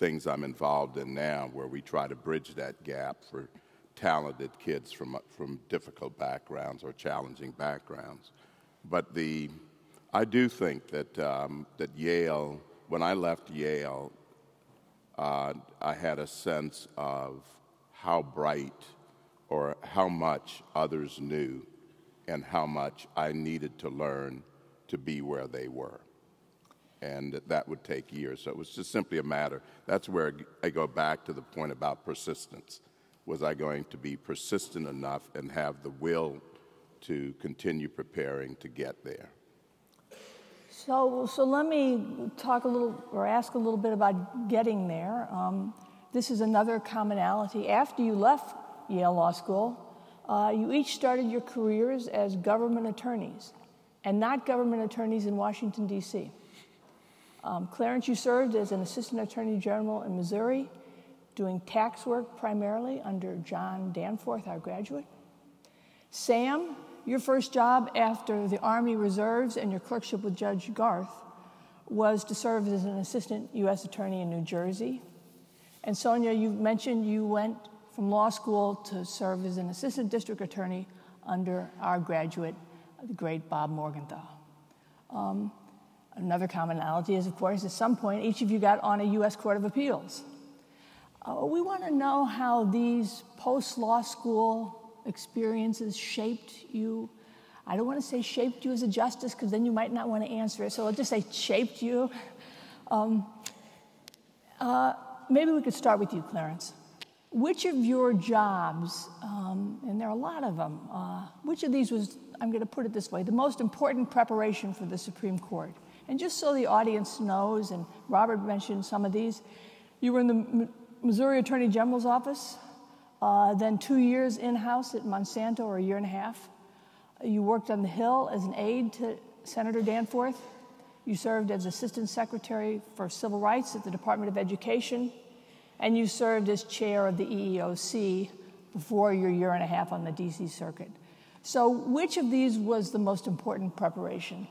things I'm involved in now where we try to bridge that gap for talented kids from difficult backgrounds or challenging backgrounds. But I do think that that Yale, when I left Yale, I had a sense of how bright or how much others knew and how much I needed to learn to be where they were. And that would take years. So it was just simply a matter. That's where I go back to the point about persistence. Was I going to be persistent enough and have the will to continue preparing to get there? So let me talk a little, or ask a little bit about getting there. This is another commonality. After you left Yale Law School, you each started your careers as government attorneys, and not government attorneys in Washington, D.C. Clarence, you served as an assistant attorney general in Missouri, doing tax work primarily under John Danforth, our graduate. Sam, your first job after the Army Reserves and your clerkship with Judge Garth was to serve as an assistant U.S. attorney in New Jersey. And Sonia, you mentioned you went from law school to serve as an assistant district attorney under our graduate, the great Bob Morgenthau. Another commonality is, of course, at some point, each of you got on a U.S. Court of Appeals. We want to know how these post-law school experiences shaped you. I don't want to say shaped you as a justice, because then you might not want to answer it, so I'll just say shaped you. Maybe we could start with you, Clarence. Which of your jobs, and there are a lot of them, which of these was, I'm going to put it this way, the most important preparation for the Supreme Court? And just so the audience knows, and Robert mentioned some of these, you were in the Missouri Attorney General's office, then 2 years in-house at Monsanto, or a year and a half. You worked on the Hill as an aide to Senator Danforth. You served as Assistant Secretary for Civil Rights at the Department of Education, and you served as chair of the EEOC before your year and a half on the D.C. Circuit. So which of these was the most important preparation?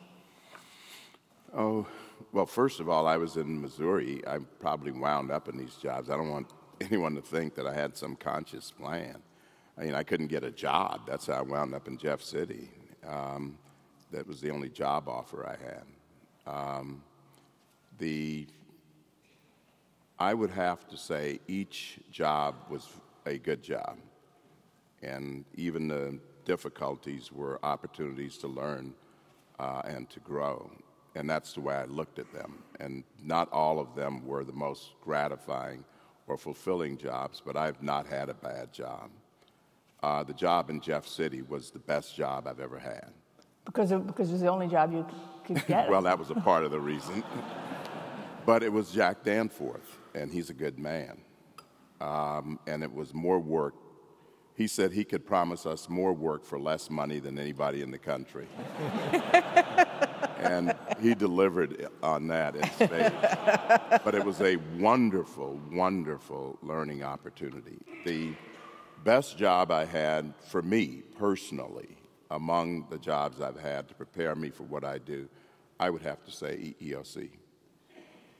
Oh, well, first of all, I was in Missouri. I probably wound up in these jobs. I don't want anyone to think that I had some conscious plan. I mean, I couldn't get a job. That's how I wound up in Jeff City. That was the only job offer I had. I would have to say each job was a good job, and even the difficulties were opportunities to learn and to grow. And that's the way I looked at them. And not all of them were the most gratifying or fulfilling jobs, but I've not had a bad job. The job in Jeff City was the best job I've ever had. Because it was the only job you could get? Well, that was a part of the reason. But it was Jack Danforth, and he's a good man. And it was more work. He said he could promise us more work for less money than anybody in the country. And he delivered on that in spades. But it was a wonderful, wonderful learning opportunity. The best job I had for me personally, among the jobs I've had to prepare me for what I do, I would have to say EEOC.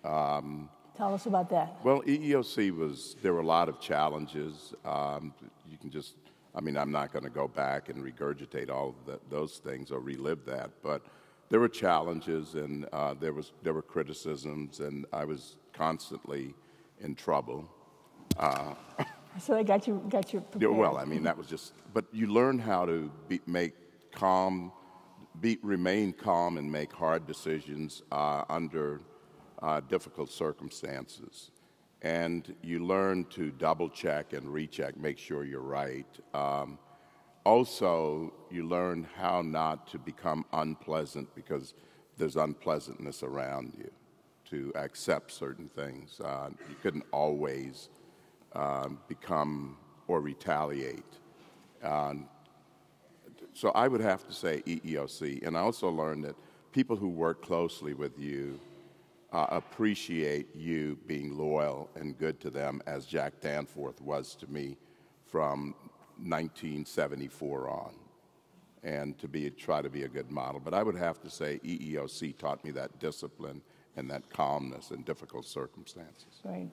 Tell us about that. Well, EEOC there were a lot of challenges. You can just, I mean, I'm not going to go back and regurgitate all of those things or relive that, but there were challenges, and there were criticisms, and I was constantly in trouble. So they got you prepared. Well, I mean, that was just, but you learn how to remain calm and make hard decisions under difficult circumstances. And you learn to double check and recheck, make sure you're right. Also, you learn how not to become unpleasant because there's unpleasantness around you, to accept certain things. You couldn't always become or retaliate. So I would have to say EEOC. And I also learned that people who work closely with you appreciate you being loyal and good to them, as Jack Danforth was to me from 1974 on, and try to be a good model. But I would have to say EEOC taught me that discipline and that calmness in difficult circumstances. Right.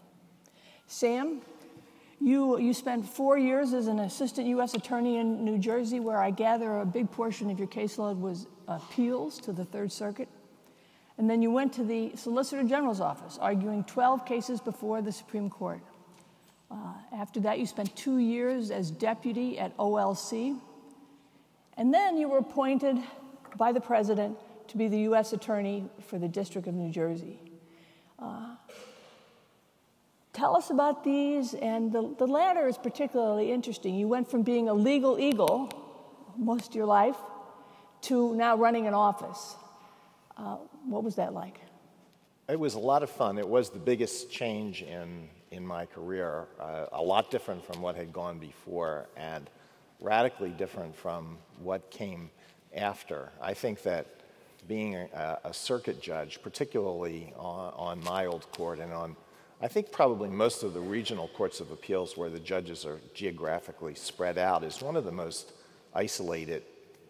Sam, you spent 4 years as an assistant U.S. attorney in New Jersey, where I gather a big portion of your caseload was appeals to the Third Circuit. And then you went to the Solicitor General's office, arguing 12 cases before the Supreme Court. After that, you spent 2 years as deputy at OLC. And then you were appointed by the president to be the U.S. attorney for the District of New Jersey. Tell us about these, and the latter is particularly interesting. You went from being a legal eagle most of your life to now running an office. What was that like? It was a lot of fun. It was the biggest change in my career, a lot different from what had gone before and radically different from what came after. I think that being a circuit judge, particularly on my old court and on, I think probably most of the regional courts of appeals where the judges are geographically spread out, is one of the most isolated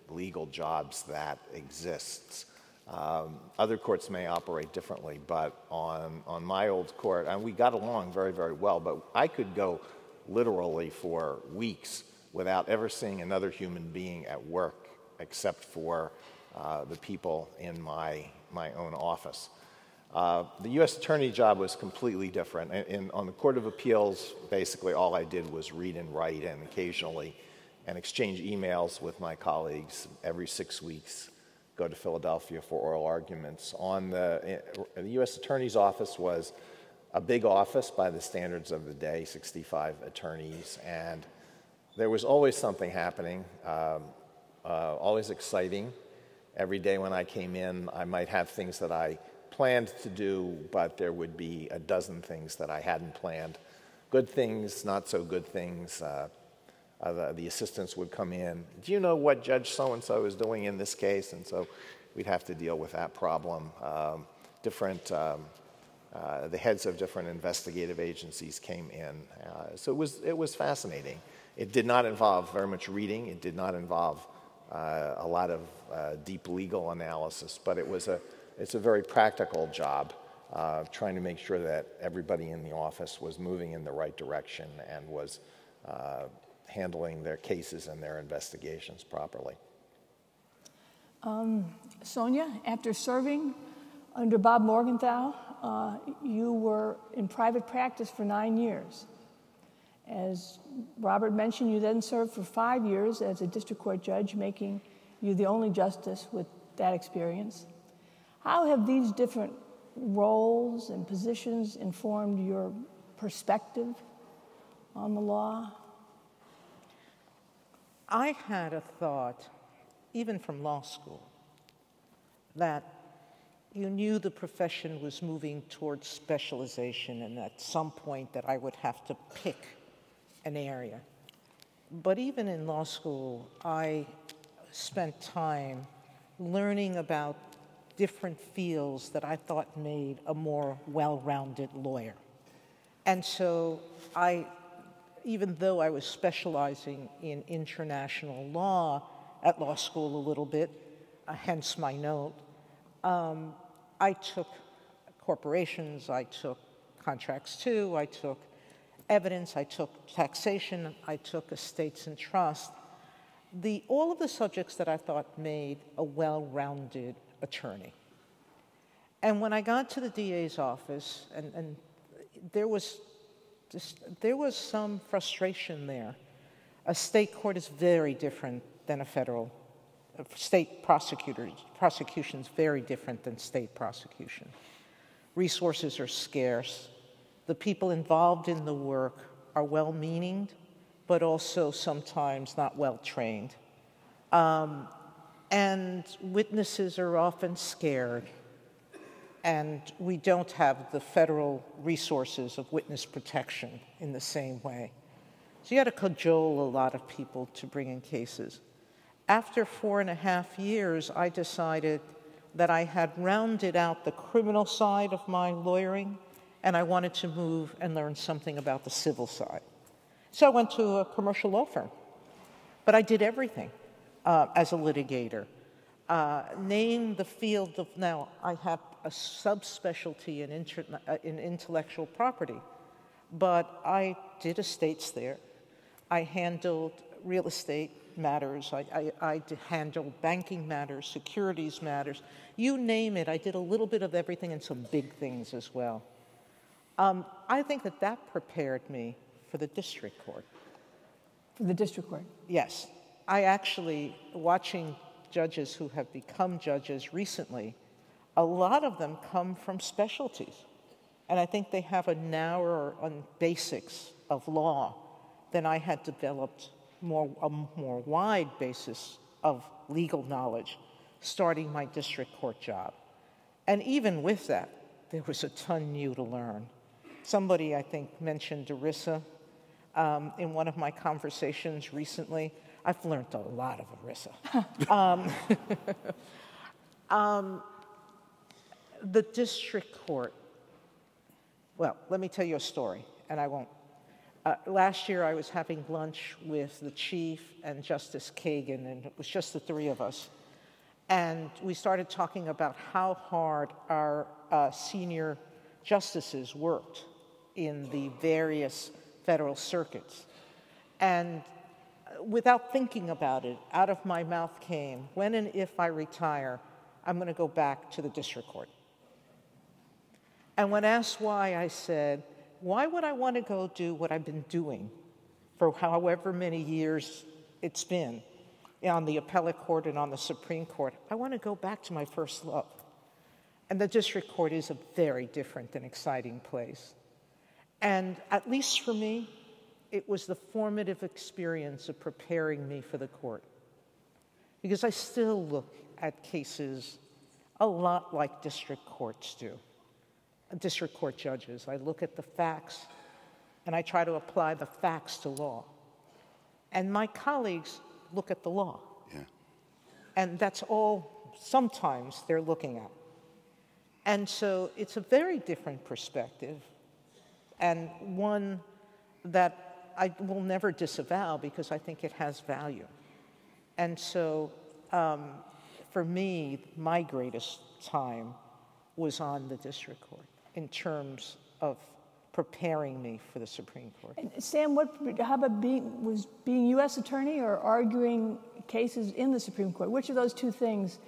legal jobs that exists. Other courts may operate differently, but on my old court, and we got along very, very well, but I could go literally for weeks without ever seeing another human being at work except for the people in my own office. The U.S. Attorney job was completely different. On the Court of Appeals, basically all I did was read and write and occasionally and exchange emails with my colleagues every 6 weeks, go to Philadelphia for oral arguments. The U.S. Attorney's office was a big office by the standards of the day, 65 attorneys, and there was always something happening, always exciting. Every day when I came in, I might have things that I planned to do, but there would be a dozen things that I hadn't planned. Good things, not so good things. The assistants would come in. Do you know what Judge so-and-so is doing in this case? And so we'd have to deal with that problem. The heads of different investigative agencies came in. So it was fascinating. It did not involve very much reading. It did not involve a lot of deep legal analysis, but it's a very practical job, trying to make sure that everybody in the office was moving in the right direction and was handling their cases and their investigations properly. Sonia, after serving under Bob Morgenthau, you were in private practice for 9 years. As Robert mentioned, you then served for 5 years as a district court judge, making you the only justice with that experience. How have these different roles and positions informed your perspective on the law? I had a thought, even from law school, that you knew the profession was moving towards specialization and at some point that I would have to pick an area. But even in law school, I spent time learning about different fields that I thought made a more well-rounded lawyer. And so even though I was specializing in international law at law school a little bit, hence my note, I took corporations, I took contracts too, I took evidence, I took taxation, I took estates and trust. All of the subjects that I thought made a well-rounded attorney. And when I got to the DA's office, and there was some frustration there. A state court is very different than a federal. State prosecution is very different than state prosecution. Resources are scarce. The people involved in the work are well-meaning, but also sometimes not well-trained. And witnesses are often scared. And we don't have the federal resources of witness protection in the same way. So you had to cajole a lot of people to bring in cases. After 4.5 years, I decided that I had rounded out the criminal side of my lawyering, and I wanted to move and learn something about the civil side. So I went to a commercial law firm, but I did everything as a litigator. Name the field of, now I have a subspecialty in intellectual property, but I did estates there. I handled real estate matters. I handled banking matters, securities matters. You name it, I did a little bit of everything and some big things as well. I think that prepared me for the district court. For the district court? Yes. I actually, watching judges who have become judges recently, a lot of them come from specialties. And I think they have a narrower basics of law than I had developed a more wide basis of legal knowledge starting my district court job. And even with that, there was a ton new to learn. Somebody, I think, mentioned ERISA in one of my conversations recently. I've learned a lot of ERISA. The district court, well, let me tell you a story, and I won't. Last year, I was having lunch with the chief and Justice Kagan, and it was just the three of us. And we started talking about how hard our senior justices worked in the various federal circuits. And without thinking about it, out of my mouth came, when and if I retire, I'm going to go back to the district court. And when asked why, I said, why would I want to go do what I've been doing for however many years it's been on the appellate court and on the Supreme Court? I want to go back to my first love. And the district court is a very different and exciting place. And at least for me, it was the formative experience of preparing me for the court. Because I still look at cases a lot like district courts do. District court judges. I look at the facts, and I try to apply the facts to law. And my colleagues look at the law. Yeah. And that's all sometimes they're looking at. And so it's a very different perspective, and one that I will never disavow because I think it has value. And so for me, my greatest time was on the district court in terms of preparing me for the Supreme Court. And Sam, how about being U.S. attorney or arguing cases in the Supreme Court? Which of those two things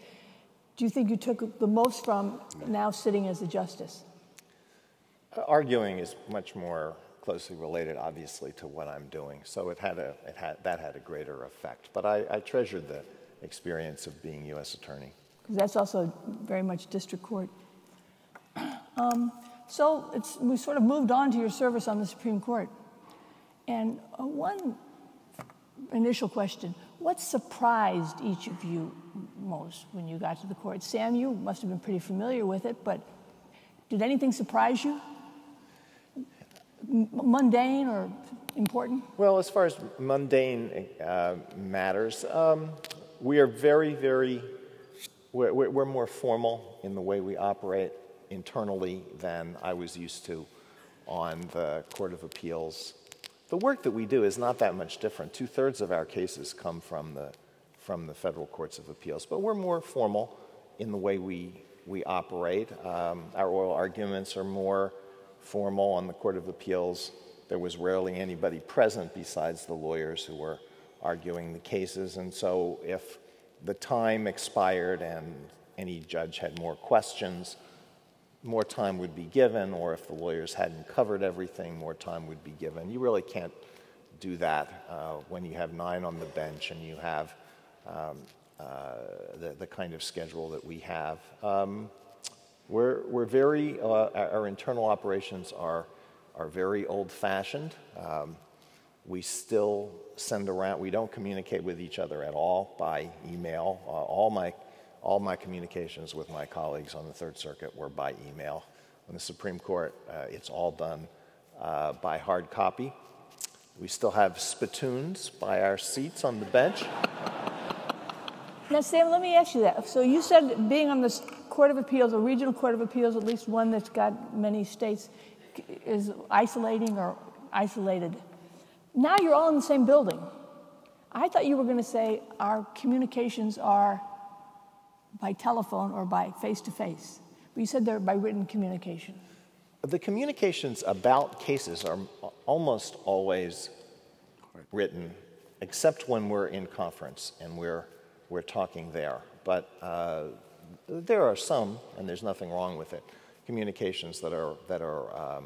do you think you took the most from now sitting as a justice? Arguing is much more closely related, obviously, to what I'm doing. So that had a greater effect. But I treasured the experience of being U.S. attorney. That's also very much district court. So we sort of moved on to your service on the Supreme Court. And one initial question, what surprised each of you most when you got to the court? Sam, you must have been pretty familiar with it, but did anything surprise you? Mundane or important? Well, as far as mundane matters, we are we're more formal in the way we operate internally than I was used to on the Court of Appeals. The work that we do is not that much different. 2/3 of our cases come from the federal courts of appeals, but we're more formal in the way we operate. Our oral arguments are more formal on the Court of Appeals. There was rarely anybody present besides the lawyers who were arguing the cases, and so if the time expired and any judge had more questions, more time would be given, or if the lawyers hadn't covered everything, more time would be given. You really can't do that when you have 9 on the bench and you have the kind of schedule that we have. We're very, our internal operations are very old-fashioned. We still send around, we don't communicate with each other at all by email. All my communications with my colleagues on the Third Circuit were by email. On the Supreme Court, it's all done by hard copy. We still have spittoons by our seats on the bench. Now, Sam, let me ask you that. So you said being on this Court of Appeals, a regional Court of Appeals, at least one that's got many states, is isolating or isolated. Now you're all in the same building. I thought you were going to say our communications are by telephone or by face-to-face. But you said they're by written communication. The communications about cases are almost always written, except when we're in conference and we're talking there. But there are some, and there's nothing wrong with it, communications that are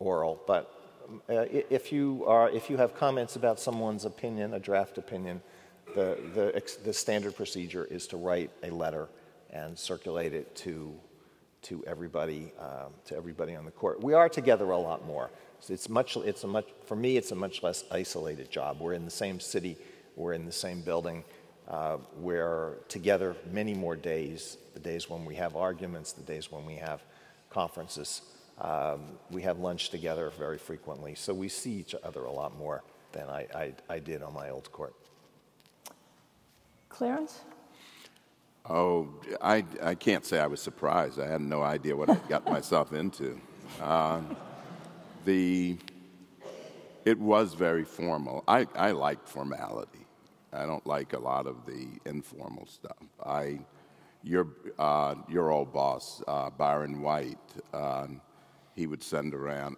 oral. But if you have comments about someone's opinion, a draft opinion, the standard procedure is to write a letter and circulate it to everybody on the court. We are together a lot more. So for me, it's a much less isolated job. We're in the same city, we're in the same building. We're together many more days, the days when we have arguments, the days when we have conferences. We have lunch together very frequently, so we see each other a lot more than I did on my old court. Clarence? Oh, I can't say I was surprised. I had no idea what I got myself into. It was very formal. I liked formality. I don't like a lot of the informal stuff. Your old boss, Byron White, he would send around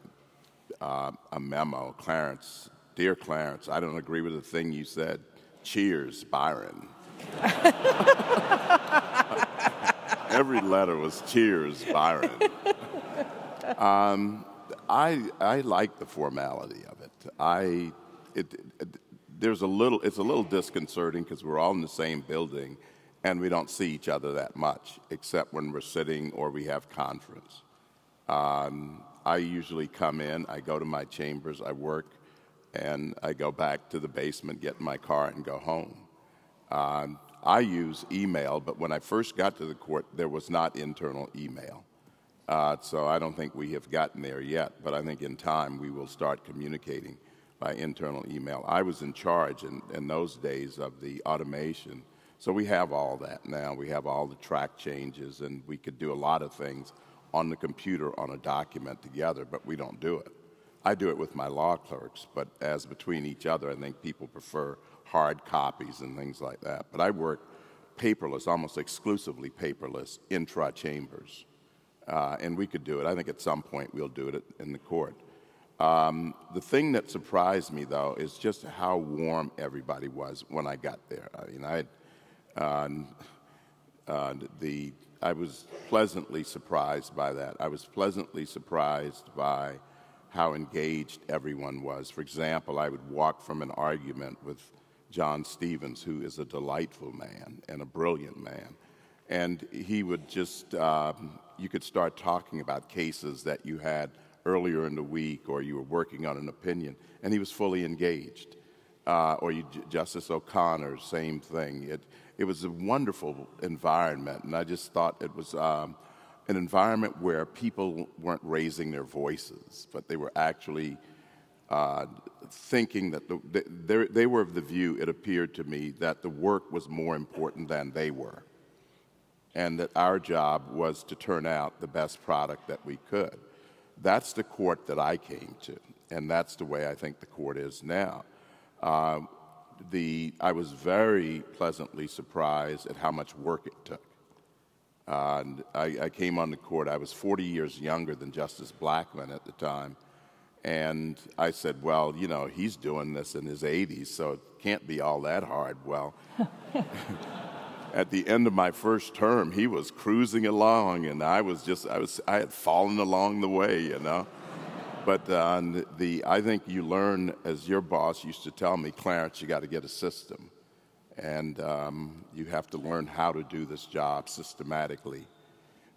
a memo. Clarence, dear Clarence, I don't agree with the thing you said. Cheers, Byron. Every letter was cheers, Byron. I like the formality of it. It's a little disconcerting because we're all in the same building and we don't see each other that much, except when we're sitting or we have conference. I usually come in, I go to my chambers, I work, and I go back to the basement, get in my car, and go home. I use email, but when I first got to the court, there was not internal email. So I don't think we have gotten there yet, but I think in time we will start communicating by internal email. I was in charge in those days of the automation, so we have all that now. We have all the track changes, and we could do a lot of things on the computer on a document together, but we don't do it. I do it with my law clerks, but as between each other, I think people prefer hard copies and things like that. But I work paperless, almost exclusively paperless, intra-chambers. And we could do it. I think at some point we'll do it in the court. The thing that surprised me, though, is just how warm everybody was when I got there. I was pleasantly surprised by that. I was pleasantly surprised by how engaged everyone was. For example, I would walk from an argument with John Stevens, who is a delightful man and a brilliant man. And he would just, you could start talking about cases that you had earlier in the week, or you were working on an opinion, and he was fully engaged. Justice O'Connor, same thing. It was a wonderful environment, and I just thought it was an environment where people weren't raising their voices, but they were actually thinking that they were of the view, it appeared to me, that the work was more important than they were, and that our job was to turn out the best product that we could. That's the court that I came to, and that's the way I think the court is now. I was very pleasantly surprised at how much work it took. I came on the court, I was 40 years younger than Justice Blackmun at the time, and I said, well, you know, he's doing this in his 80s, so it can't be all that hard. Well, at the end of my first term, he was cruising along, and I had fallen along the way, you know. But I think you learn, as your boss used to tell me, Clarence, you got to get a system. And you have to learn how to do this job systematically.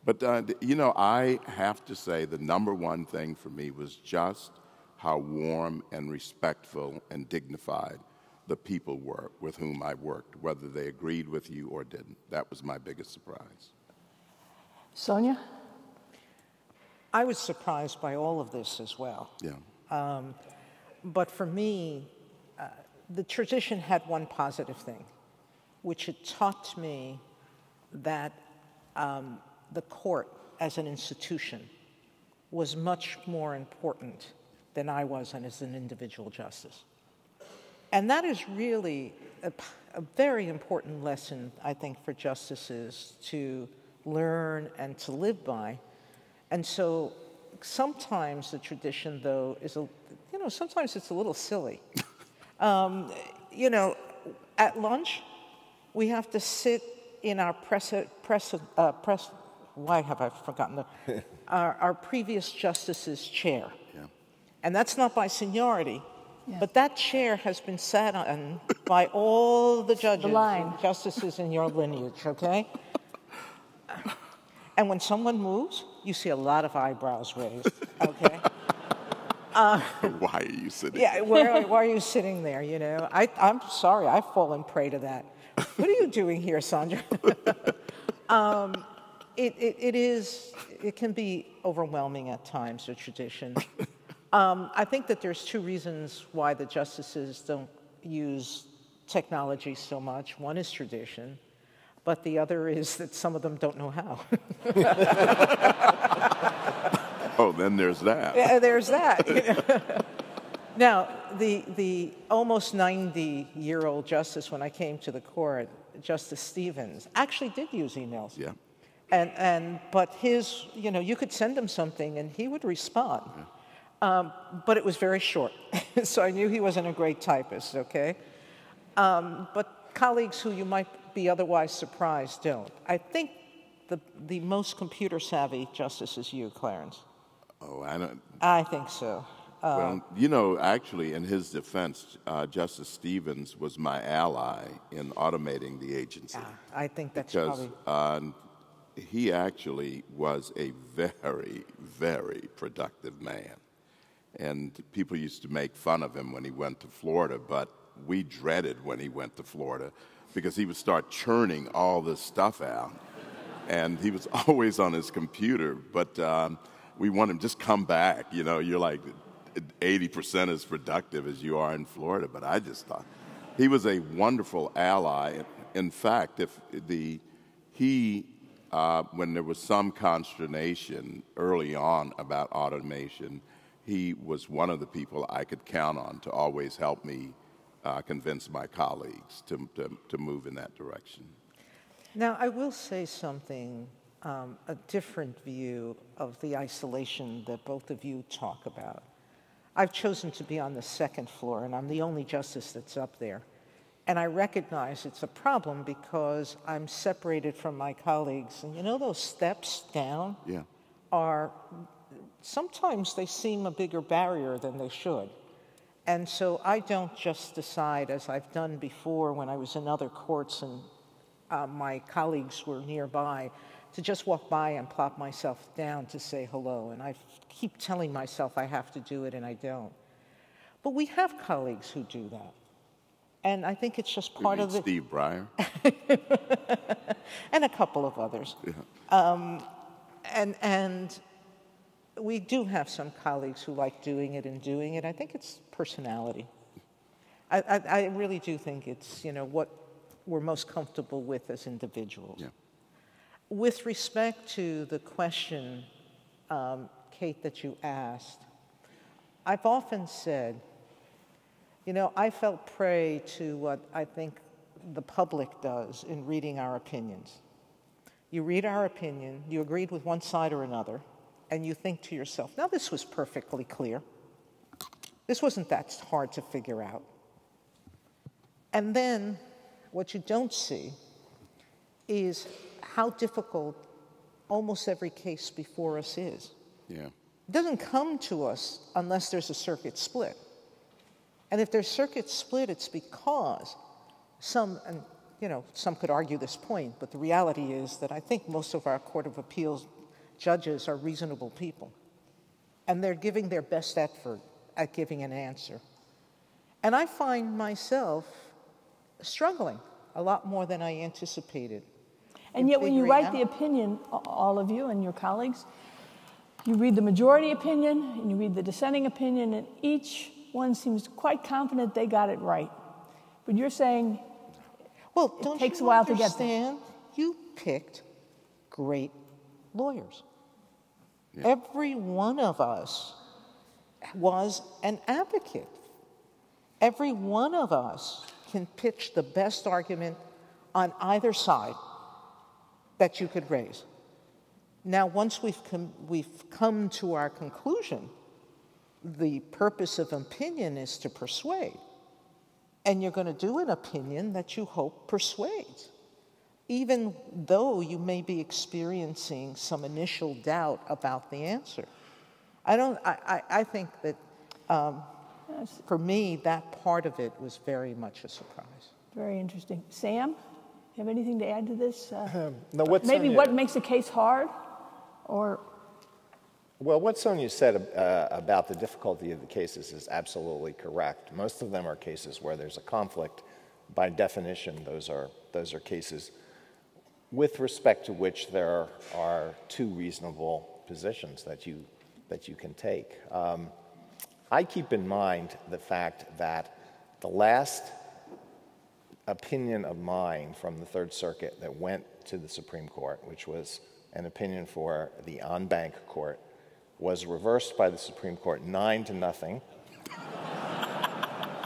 But, I have to say the number one thing for me was just how warm and respectful and dignified the people were with whom I worked, whether they agreed with you or didn't. That was my biggest surprise. Sonia? I was surprised by all of this as well. Yeah. But for me, the tradition had one positive thing. which had taught me that the court as an institution was much more important than I was as an individual justice. And that is really a very important lesson, I think, for justices to learn and to live by. And so sometimes the tradition, though, is sometimes it's a little silly. At lunch, we have to sit in our why have I forgotten our previous justice's chair. Yeah. And that's not by seniority, but that chair has been sat on by all the judges and justices in your lineage, okay? And when someone moves, you see a lot of eyebrows raised, okay? Why are you sitting there? Yeah, why are you sitting there, I'm sorry, I've fallen prey to that. What are you doing here, Sandra? It can be overwhelming at times, the tradition. I think that there's two reasons why the justices don't use technology so much. One is tradition, but the other is that some of them don't know how. Oh, then there's that. Yeah, there's that. Now, the almost 90-year-old justice, when I came to the court, Justice Stevens, actually did use emails. Yeah. But his, you could send him something and he would respond. Yeah. But it was very short. So I knew he wasn't a great typist, okay? But colleagues who you might be otherwise surprised don't. I think the most computer savvy justice is you, Clarence. Oh, I don't. I think so. Well, actually, in his defense, Justice Stevens was my ally in automating the agency. I think that's because he actually was a very, very productive man. And people used to make fun of him when he went to Florida, but we dreaded when he went to Florida because he would start churning all this stuff out. And he was always on his computer, but we want him just come back. You're like 80% as productive as you are in Florida. But I just thought he was a wonderful ally. In fact, when there was some consternation early on about automation, he was one of the people I could count on to always help me convince my colleagues to move in that direction. Now, I will say something, a different view of the isolation that both of you talk about. I've chosen to be on the second floor, and I'm the only justice that's up there. And I recognize it's a problem because I'm separated from my colleagues. And those steps down are, sometimes they seem a bigger barrier than they should. And so I don't just decide, as I've done before when I was in other courts and my colleagues were nearby, to just walk by and plop myself down to say hello. And I keep telling myself I have to do it, and I don't. But we have colleagues who do that. And I think it's just part of it. Steve Breyer. And a couple of others. Yeah. And we do have some colleagues who like doing it and doing it. I think it's personality. I really do think it's, what we're most comfortable with as individuals. Yeah. With respect to the question, Kate, that you asked, I've often said, I fell prey to what I think the public does in reading our opinions. You read our opinion, you agreed with one side or another, and you think to yourself, now this was perfectly clear. This wasn't that hard to figure out. And then what you don't see is how difficult almost every case before us is. Yeah. It doesn't come to us unless there's a circuit split. And if there's circuit split, it's because some could argue this point, but the reality is that I think most of our Court of Appeals judges are reasonable people. And they're giving their best effort at giving an answer. And I find myself struggling a lot more than I anticipated. And yet when you write the opinion, all of you and your colleagues, you read the majority opinion and you read the dissenting opinion, and each one seems quite confident they got it right. But you're saying Well, don't it takes you a while to get there. understand? You picked great lawyers. Yeah. Every one of us was an advocate. Every one of us can pitch the best argument on either side that you could raise. Now, once we've come to our conclusion, the purpose of opinion is to persuade. And you're going to do an opinion that you hope persuades, even though you may be experiencing some initial doubt about the answer. I think that for me, that part of it was very much a surprise. Very interesting. Sam, you have anything to add to this? No, maybe what makes a case hard? Or well, what Sonia said about the difficulty of the cases is absolutely correct. Most of them are cases where there's a conflict. By definition, those are cases with respect to which there are two reasonable positions that you can take. I keep in mind the fact that the last opinion of mine from the Third Circuit that went to the Supreme Court, which was an opinion for the en banc court, was reversed by the Supreme Court 9-0.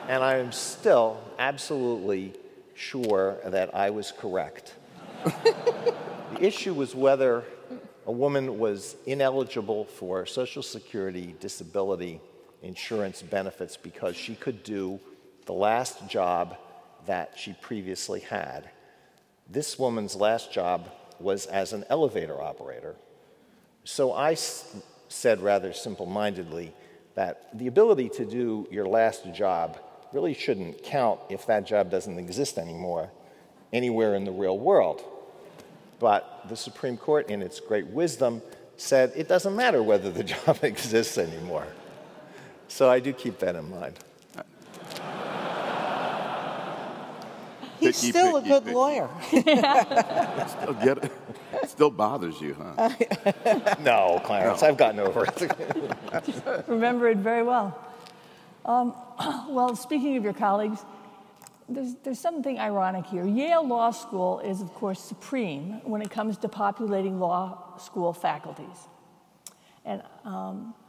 And I am still absolutely sure that I was correct. The issue was whether a woman was ineligible for Social Security disability insurance benefits because she could do the last job that she previously had. This woman's last job was as an elevator operator. So I said rather simple-mindedly that the ability to do your last job really shouldn't count if that job doesn't exist anymore anywhere in the real world. But the Supreme Court, in its great wisdom, said it doesn't matter whether the job exists anymore. So I do keep that in mind. He's still a good lawyer. It still bothers you, huh? No, Clarence, I've gotten over it. Remember it very well. Well, speaking of your colleagues, there's something ironic here. Yale Law School is, of course, supreme when it comes to populating law school faculties. And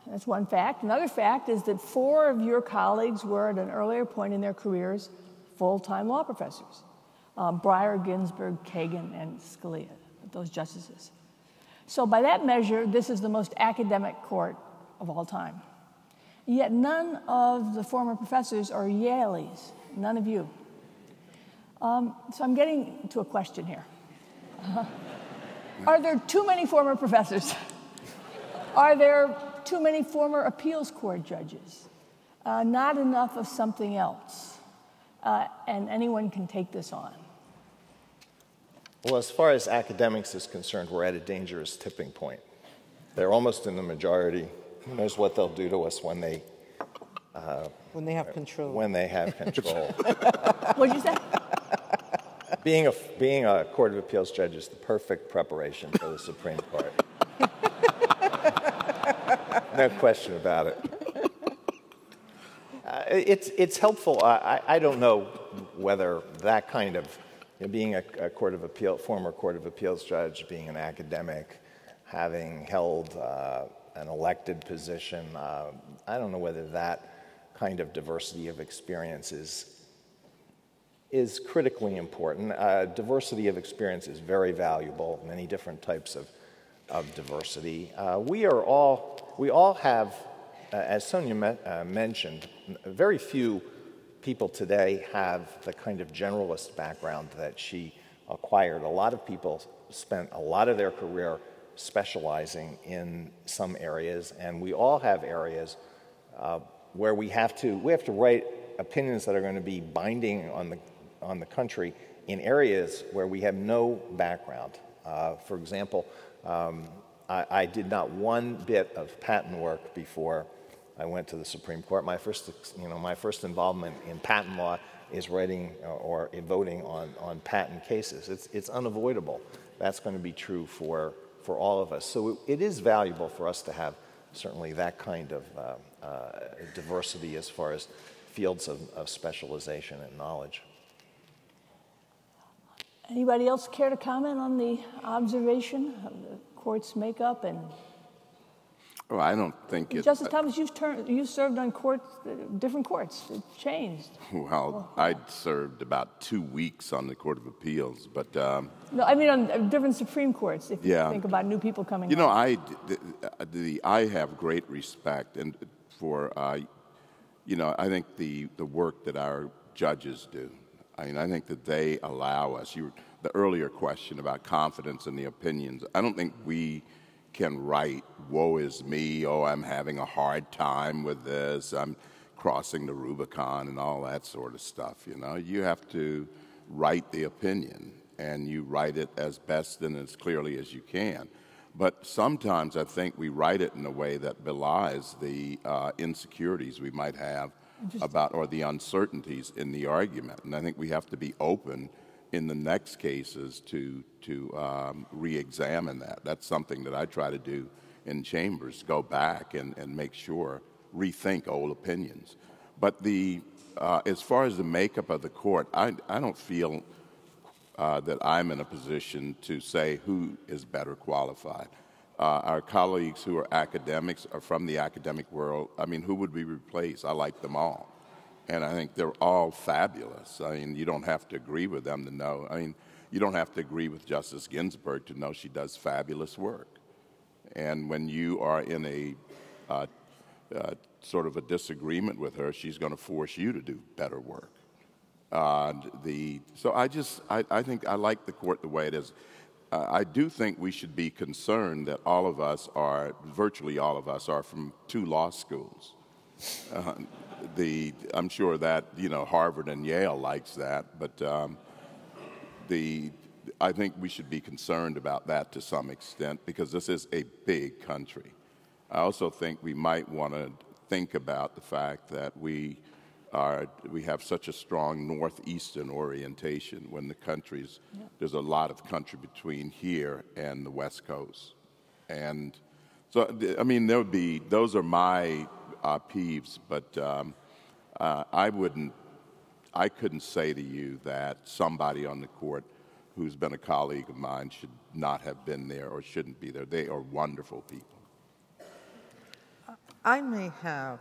that's one fact. Another fact is that 4 of your colleagues were, at an earlier point in their careers, full-time law professors. Breyer, Ginsburg, Kagan, and Scalia, those justices. So by that measure, this is the most academic court of all time. Yet none of the former professors are Yaleys, none of you. So I'm getting to a question here. Are there too many former professors? Are there too many former appeals court judges? Not enough of something else? And anyone can take this on. Well, as far as academics is concerned, we're at a dangerous tipping point. They're almost in the majority. Who knows what they'll do to us when they have control. When they have control. What'd you say? Being a Court of Appeals judge is the perfect preparation for the Supreme Court. No question about it. It's helpful. I don't know whether that kind of, being a former Court of Appeals judge, being an academic, having held an elected position, I don't know whether that kind of diversity of experience is critically important. Diversity of experience is very valuable, many different types of diversity. We all have, as Sonia mentioned, very few people today have the kind of generalist background that she acquired. A lot of people spent a lot of their career specializing in some areas, and we all have areas where we have to write opinions that are going to be binding on the country in areas where we have no background. For example, I did not one bit of patent work before I went to the Supreme Court. My first involvement in patent law is writing or voting on patent cases. It's unavoidable. That's going to be true for all of us. So it is valuable for us to have certainly that kind of diversity as far as fields of specialization and knowledge. Anybody else care to comment on the observation of the court's makeup? And Well, I don't think it... Justice Thomas, you've served on different courts. It changed. Well, I served about 2 weeks on the Court of Appeals, but... No, I mean on different Supreme Courts, if you think about new people coming You know, on. I have great respect and for, you know, I think the work that our judges do. I mean, I think that they allow us, the earlier question about confidence in the opinions, I don't think we can write, woe is me, oh, I'm having a hard time with this, I'm crossing the Rubicon and all that sort of stuff, you know. You have to write the opinion, and you write it as best and as clearly as you can. But sometimes I think we write it in a way that belies the insecurities we might have about, or the uncertainties in the argument. And I think we have to be open in the next cases to re-examine that. That's something that I try to do in chambers, go back and make sure, rethink old opinions. But as far as the makeup of the court, I don't feel that I'm in a position to say who is better qualified. Our colleagues who are academics are from the academic world. I mean, who would we replace? I like them all. And I think they're all fabulous. I mean, you don't have to agree with them to know. I mean, you don't have to agree with Justice Ginsburg to know she does fabulous work. And when you are in a sort of a disagreement with her, she's going to force you to do better work. So I think I like the court the way it is. I do think we should be concerned that all of us are, virtually all of us, are from 2 law schools. I'm sure that, you know, Harvard and Yale likes that, but I think we should be concerned about that to some extent because this is a big country. I also think we might want to think about the fact that we have such a strong northeastern orientation when the countries, there's a lot of country between here and the West Coast. And so, I mean, those are my peeves, but I couldn't say to you that somebody on the court who's been a colleague of mine should not have been there or shouldn't be there. They are wonderful people. I may have,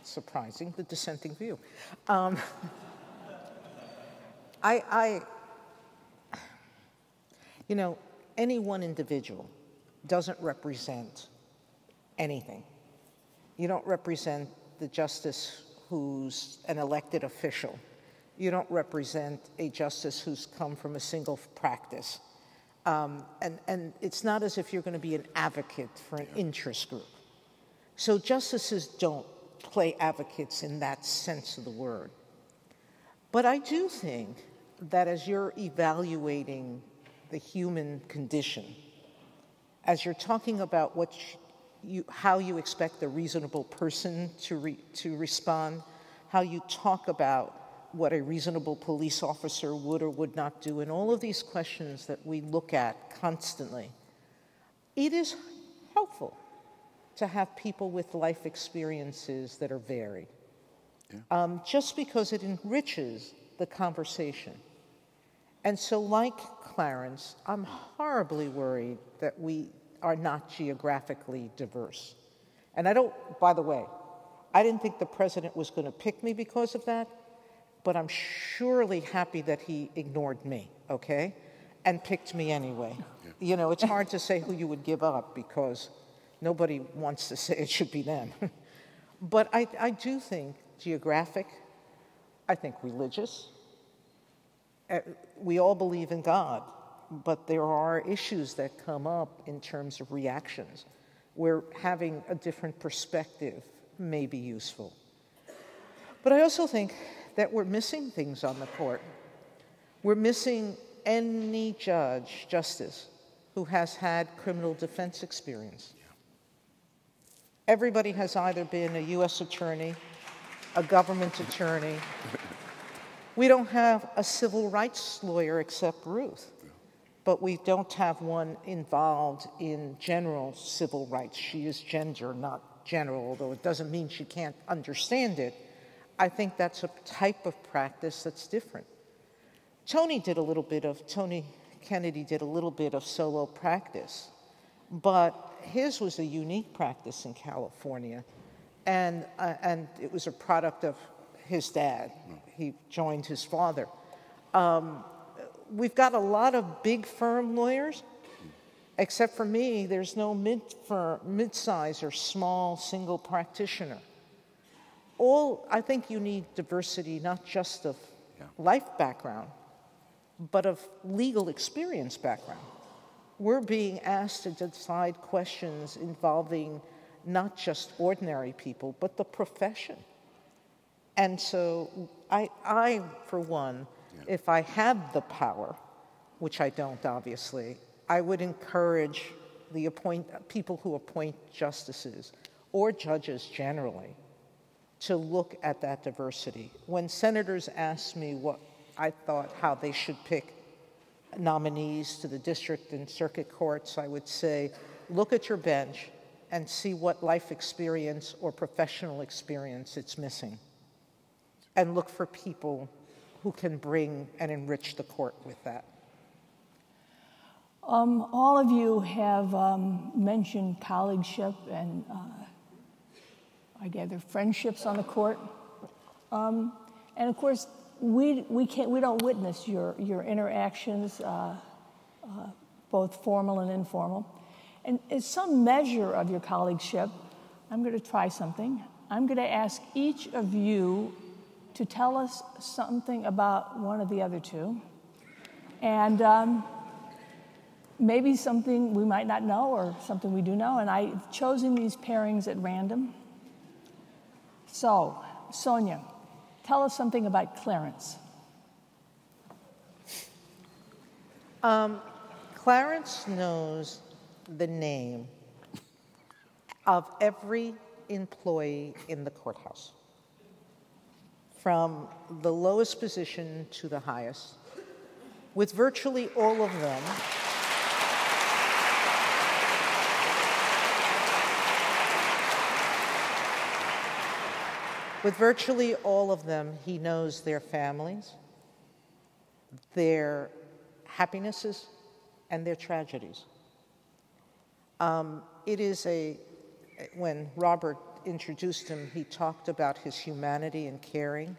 surprising, the dissenting view. You know, any one individual doesn't represent anything. You don't represent the justice who's an elected official. You don't represent a justice who's come from a single practice. And it's not as if you're going to be an advocate for an interest group. So justices don't play advocates in that sense of the word. But I do think that as you're evaluating the human condition, as you're talking about how you expect a reasonable person to respond, how you talk about what a reasonable police officer would or would not do, and all of these questions that we look at constantly, it is helpful to have people with life experiences that are varied, just because it enriches the conversation. And so, like Clarence, I'm horribly worried that we are not geographically diverse. And by the way, I didn't think the president was going to pick me because of that, but I'm surely happy that he ignored me, okay, and picked me anyway. Yeah. You know, it's hard to say who you would give up because nobody wants to say it should be them. But I do think geographic, I think religious. We all believe in God, but there are issues that come up in terms of reactions where having a different perspective may be useful. But I also think that we're missing things on the court. We're missing any justice, who has had criminal defense experience. Everybody has either been a U.S. attorney, a government attorney. We don't have a civil rights lawyer except Ruth, but we don't have one involved in general civil rights. She is gender, not general, although it doesn't mean she can't understand it. I think that's a type of practice that's different. Tony Kennedy did a little bit of solo practice, but his was a unique practice in California, and it was a product of his dad. He joined his father. We've got a lot of big firm lawyers, except for me, there's no mid-size or small single practitioner. I think you need diversity, not just of life background, but of legal experience background. We're being asked to decide questions involving not just ordinary people, but the profession. And so I for one, if I had the power, which I don't obviously, I would encourage the people who appoint justices or judges generally to look at that diversity. When senators asked me what I thought how they should pick nominees to the district and circuit courts, I would say, look at your bench and see what life experience or professional experience it's missing. And look for people who can bring and enrich the court with that. All of you have mentioned colleagueship and I gather friendships on the court. And of course, we don't witness your interactions, both formal and informal. And as some measure of your colleagueship, I'm going to try something. I'm going to ask each of you to tell us something about one of the other two, and maybe something we might not know or something we do know. And I've chosen these pairings at random. So, Sonia, tell us something about Clarence. Clarence knows the name of every employee in the courthouse, from the lowest position to the highest, with virtually all of them he knows their families, their happinesses, and their tragedies. When Robert introduced him, he talked about his humanity and caring.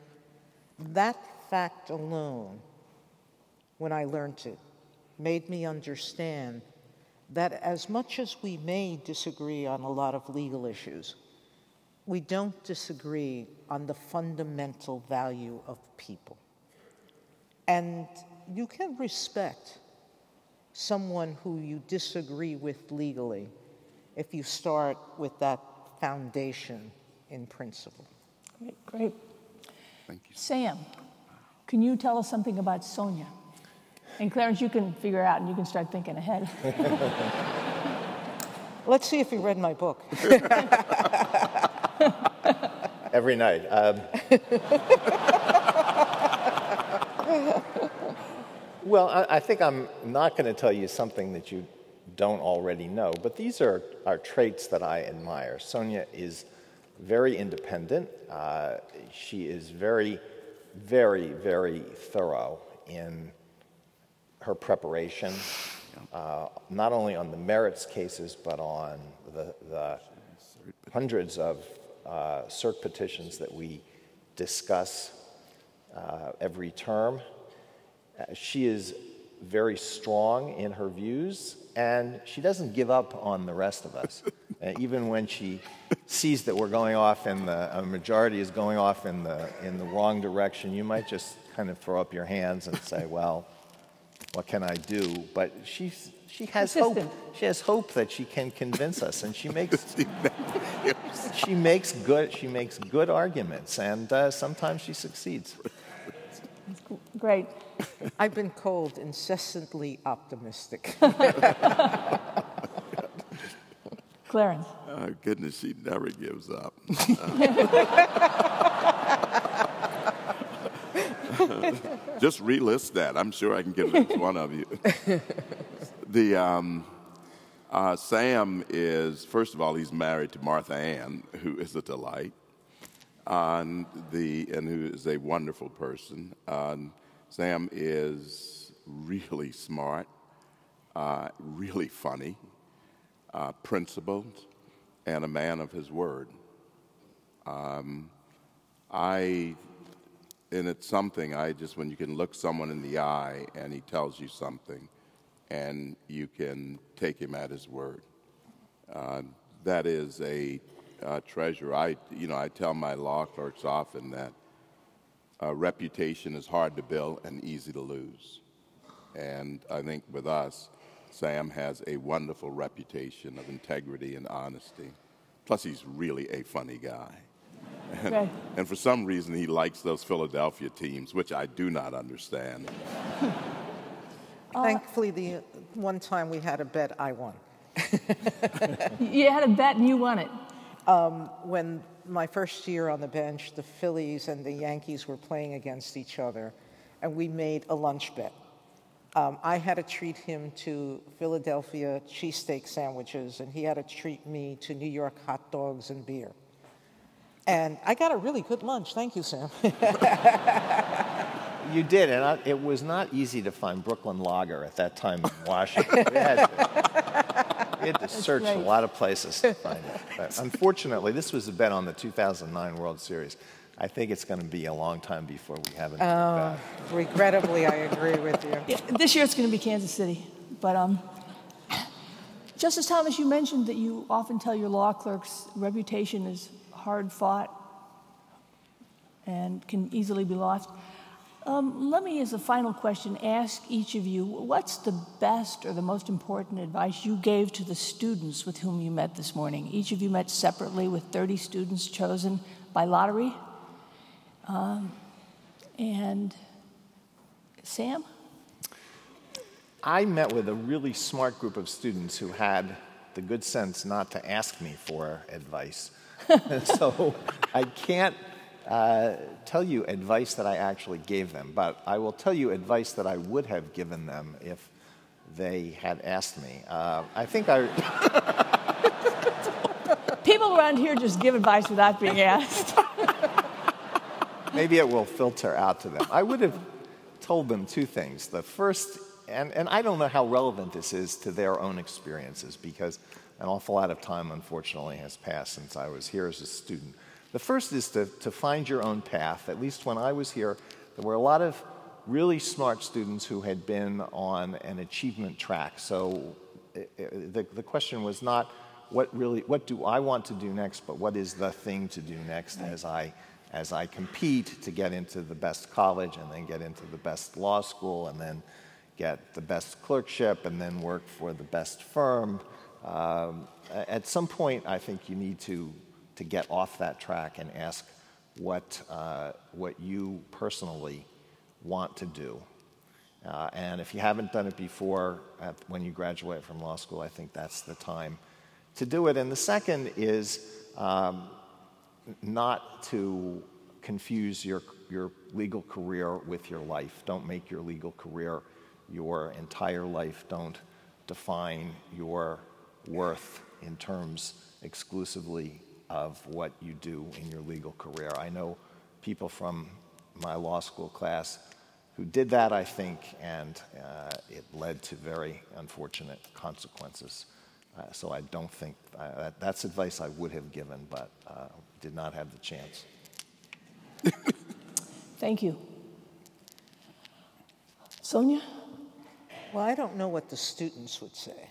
That fact alone, when I learned it, made me understand that as much as we may disagree on a lot of legal issues, we don't disagree on the fundamental value of people. And you can respect someone who you disagree with legally if you start with that foundation in principle. Great. Thank you. Sam, can you tell us something about Sonia? And Clarence, you can figure out and you can start thinking ahead. Let's see if you read my book. Every night. Well, I think I'm not going to tell you something that you don't already know, but these are traits that I admire. Sonia is very independent. She is very, very, very thorough in her preparation, not only on the merits cases, but on the hundreds of cert petitions that we discuss every term. She is very strong in her views, and she doesn't give up on the rest of us. Even when she sees that we're going off a majority is going off in the wrong direction, you might just kind of throw up your hands and say, well, what can I do? But she has hope. She has hope that she can convince us, and she makes good arguments, and sometimes she succeeds. Great. I've been called incessantly optimistic. Clarence. Oh, goodness, she never gives up. Just relist that. I'm sure I can convince one of you. Sam is, first of all, he's married to Martha Ann, who is a delight, and who is a wonderful person. Sam is really smart, really funny, principled, and a man of his word. And it's something when you can look someone in the eye and he tells you something and you can take him at his word. That is a treasure. I tell my law clerks often that reputation is hard to build and easy to lose. And I think with us, Sam has a wonderful reputation of integrity and honesty. Plus, he's really a funny guy. And for some reason, he likes those Philadelphia teams, which I do not understand. Thankfully, the one time we had a bet, I won. You had a bet and you won it. When my first year on the bench, the Phillies and the Yankees were playing against each other, and we made a lunch bet. I had to treat him to Philadelphia cheesesteak sandwiches, and he had to treat me to New York hot dogs and beer. And I got a really good lunch. Thank you, Sam. You did, and it was not easy to find Brooklyn Lager at that time in Washington. We had to search a lot of places to find it. But unfortunately, this was a bet on the 2009 World Series. I think it's going to be a long time before we have it back. Regrettably, I agree with you. Yeah, this year it's going to be Kansas City. But Justice Thomas, you mentioned that you often tell your law clerks reputation is hard fought and can easily be lost. Let me, as a final question, ask each of you, what's the best or the most important advice you gave to the students with whom you met this morning? Each of you met separately with 30 students chosen by lottery. And Sam? I met with a really smart group of students who had the good sense not to ask me for advice. So I can't tell you advice that I actually gave them, but I will tell you advice that I would have given them if they had asked me. I think People around here just give advice without being asked. Maybe it will filter out to them. I would have told them two things. The first, and I don't know how relevant this is to their own experiences because an awful lot of time, unfortunately, has passed since I was here as a student. The first is to find your own path. At least when I was here, there were a lot of really smart students who had been on an achievement track. So the question was not what do I want to do next, but what is the thing to do next as I compete to get into the best college and then get into the best law school and then get the best clerkship and then work for the best firm. At some point, I think you need to get off that track and ask what you personally want to do. And if you haven't done it before, when you graduate from law school, I think that's the time to do it. And the second is not to confuse your legal career with your life. Don't make your legal career your entire life. Don't define your worth in terms exclusively of what you do in your legal career. I know people from my law school class who did that, I think, and it led to very unfortunate consequences. So I don't think that's advice I would have given, but did not have the chance. Thank you. Sonia? Well, I don't know what the students would say,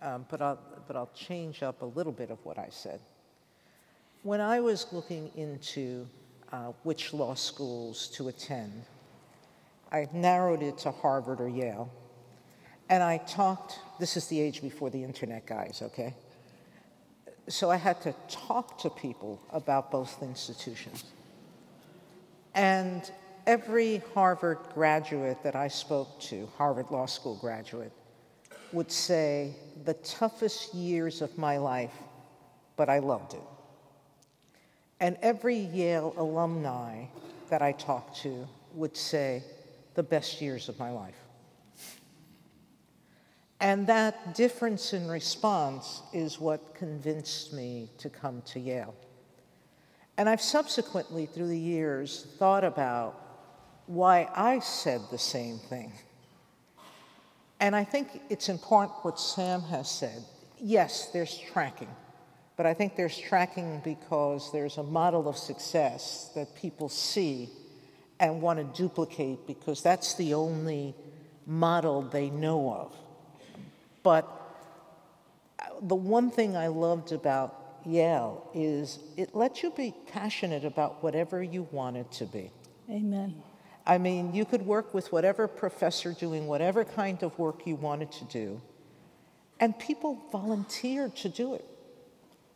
but I'll change up a little bit of what I said. When I was looking into which law schools to attend, I narrowed it to Harvard or Yale, and I talked, this is the age before the internet, guys, okay? So I had to talk to people about both institutions. And every Harvard graduate that I spoke to, Harvard Law School graduate, would say, the toughest years of my life, but I loved it. And every Yale alumni that I talked to would say, the best years of my life. And that difference in response is what convinced me to come to Yale. And I've subsequently, through the years, thought about why I said the same thing. And I think it's important what Sam has said. Yes, there's tracking, but I think there's tracking because there's a model of success that people see and want to duplicate because that's the only model they know of. But the one thing I loved about Yale is it lets you be passionate about whatever you want it to be. Amen. I mean, you could work with whatever professor doing whatever kind of work you wanted to do, and people volunteered to do it.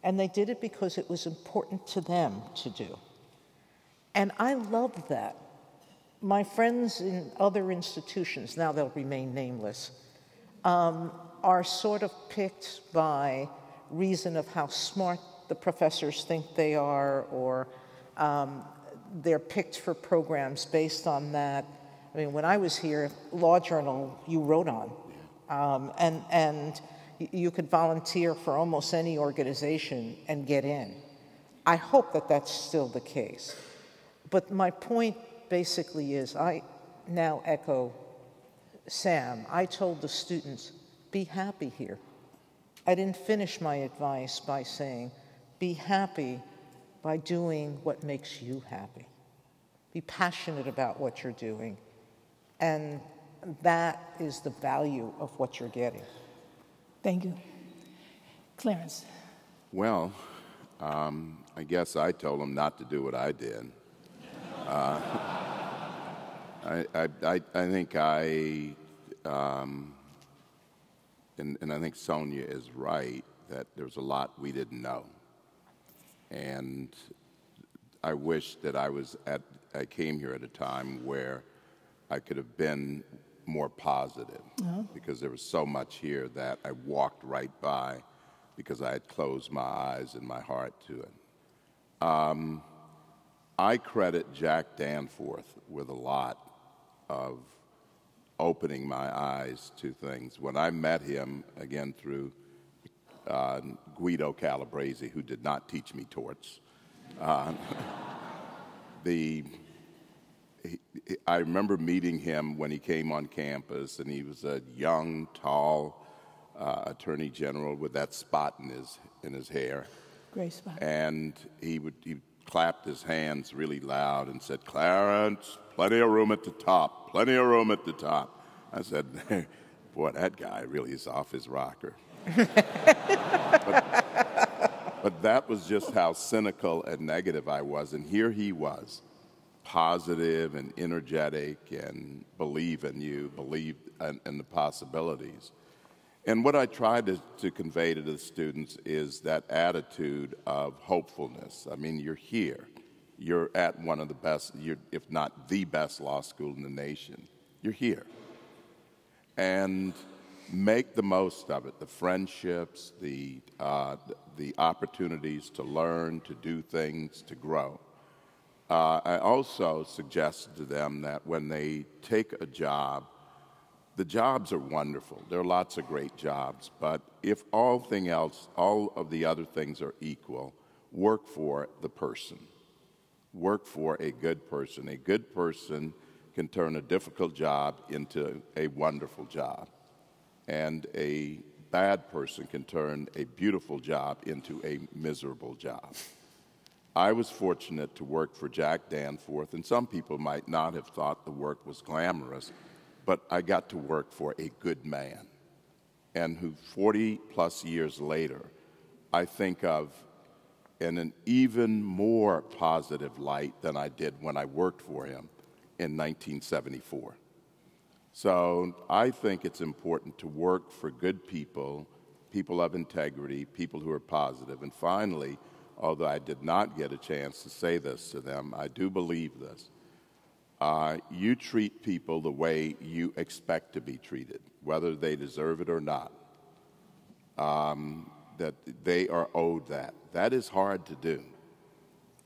And they did it because it was important to them to do. And I loved that. My friends in other institutions, now they'll remain nameless, are sort of picked by reason of how smart the professors think they are, or they're picked for programs based on that. I mean, when I was here, Law Journal you wrote on, and you could volunteer for almost any organization and get in. I hope that that's still the case. But my point basically is, I now echo Sam. I told the students, be happy here. I didn't finish my advice by saying, be happy by doing what makes you happy. Be passionate about what you're doing. And that is the value of what you're getting. Thank you. Clarence. Well, I guess I told him not to do what I did. I think and I think Sonia is right that there's a lot we didn't know. And I wish that I came here at a time where I could have been more positive, because there was so much here that I walked right by because I had closed my eyes and my heart to it. I credit Jack Danforth with a lot of opening my eyes to things. When I met him, again through Guido Calabrese, who did not teach me torts, I remember meeting him when he came on campus, and he was a young, tall attorney general with that spot in his hair. Gray spot. And he clapped his hands really loud and said, "Clarence, plenty of room at the top, plenty of room at the top." I said, boy, that guy really is off his rocker. But that was just how cynical and negative I was. And here he was, positive and energetic and believe in you, believe in the possibilities. And what I tried to convey to the students is that attitude of hopefulness. I mean, you're here. You're at one of the best, if not the best law school in the nation. You're here. And make the most of it, the friendships, the opportunities to learn, to do things, to grow. I also suggested to them that when they take a job, the jobs are wonderful. There are lots of great jobs, but if all of the other things are equal, work for the person. Work for a good person. A good person can turn a difficult job into a wonderful job. And a bad person can turn a beautiful job into a miserable job. I was fortunate to work for Jack Danforth, and some people might not have thought the work was glamorous, but I got to work for a good man, and who 40-plus years later, I think of in an even more positive light than I did when I worked for him in 1974. So I think it's important to work for good people, people of integrity, people who are positive. And finally, although I did not get a chance to say this to them, I do believe this. You treat people the way you expect to be treated, whether they deserve it or not, that they are owed that. That is hard to do.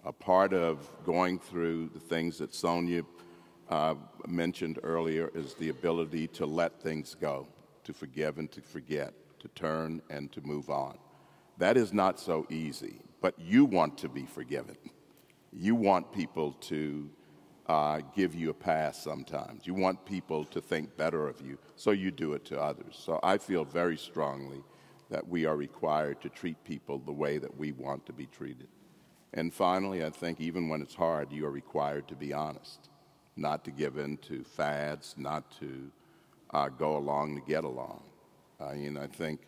A part of going through the things that Sonia mentioned earlier is the ability to let things go, to forgive and to forget, to turn and to move on. That is not so easy, but you want to be forgiven. You want people to give you a pass sometimes. You want people to think better of you, so you do it to others. So I feel very strongly that we are required to treat people the way that we want to be treated. And finally, I think even when it's hard, you are required to be honest, not to give in to fads, not to go along to get along. I think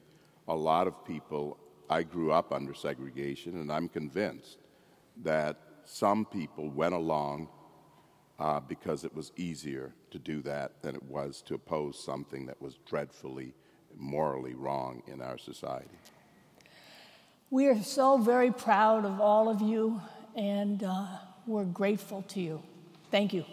a lot of people, I grew up under segregation, and I'm convinced that some people went along because it was easier to do that than it was to oppose something that was dreadfully, morally wrong in our society. We are so very proud of all of you, and we're grateful to you. Thank you.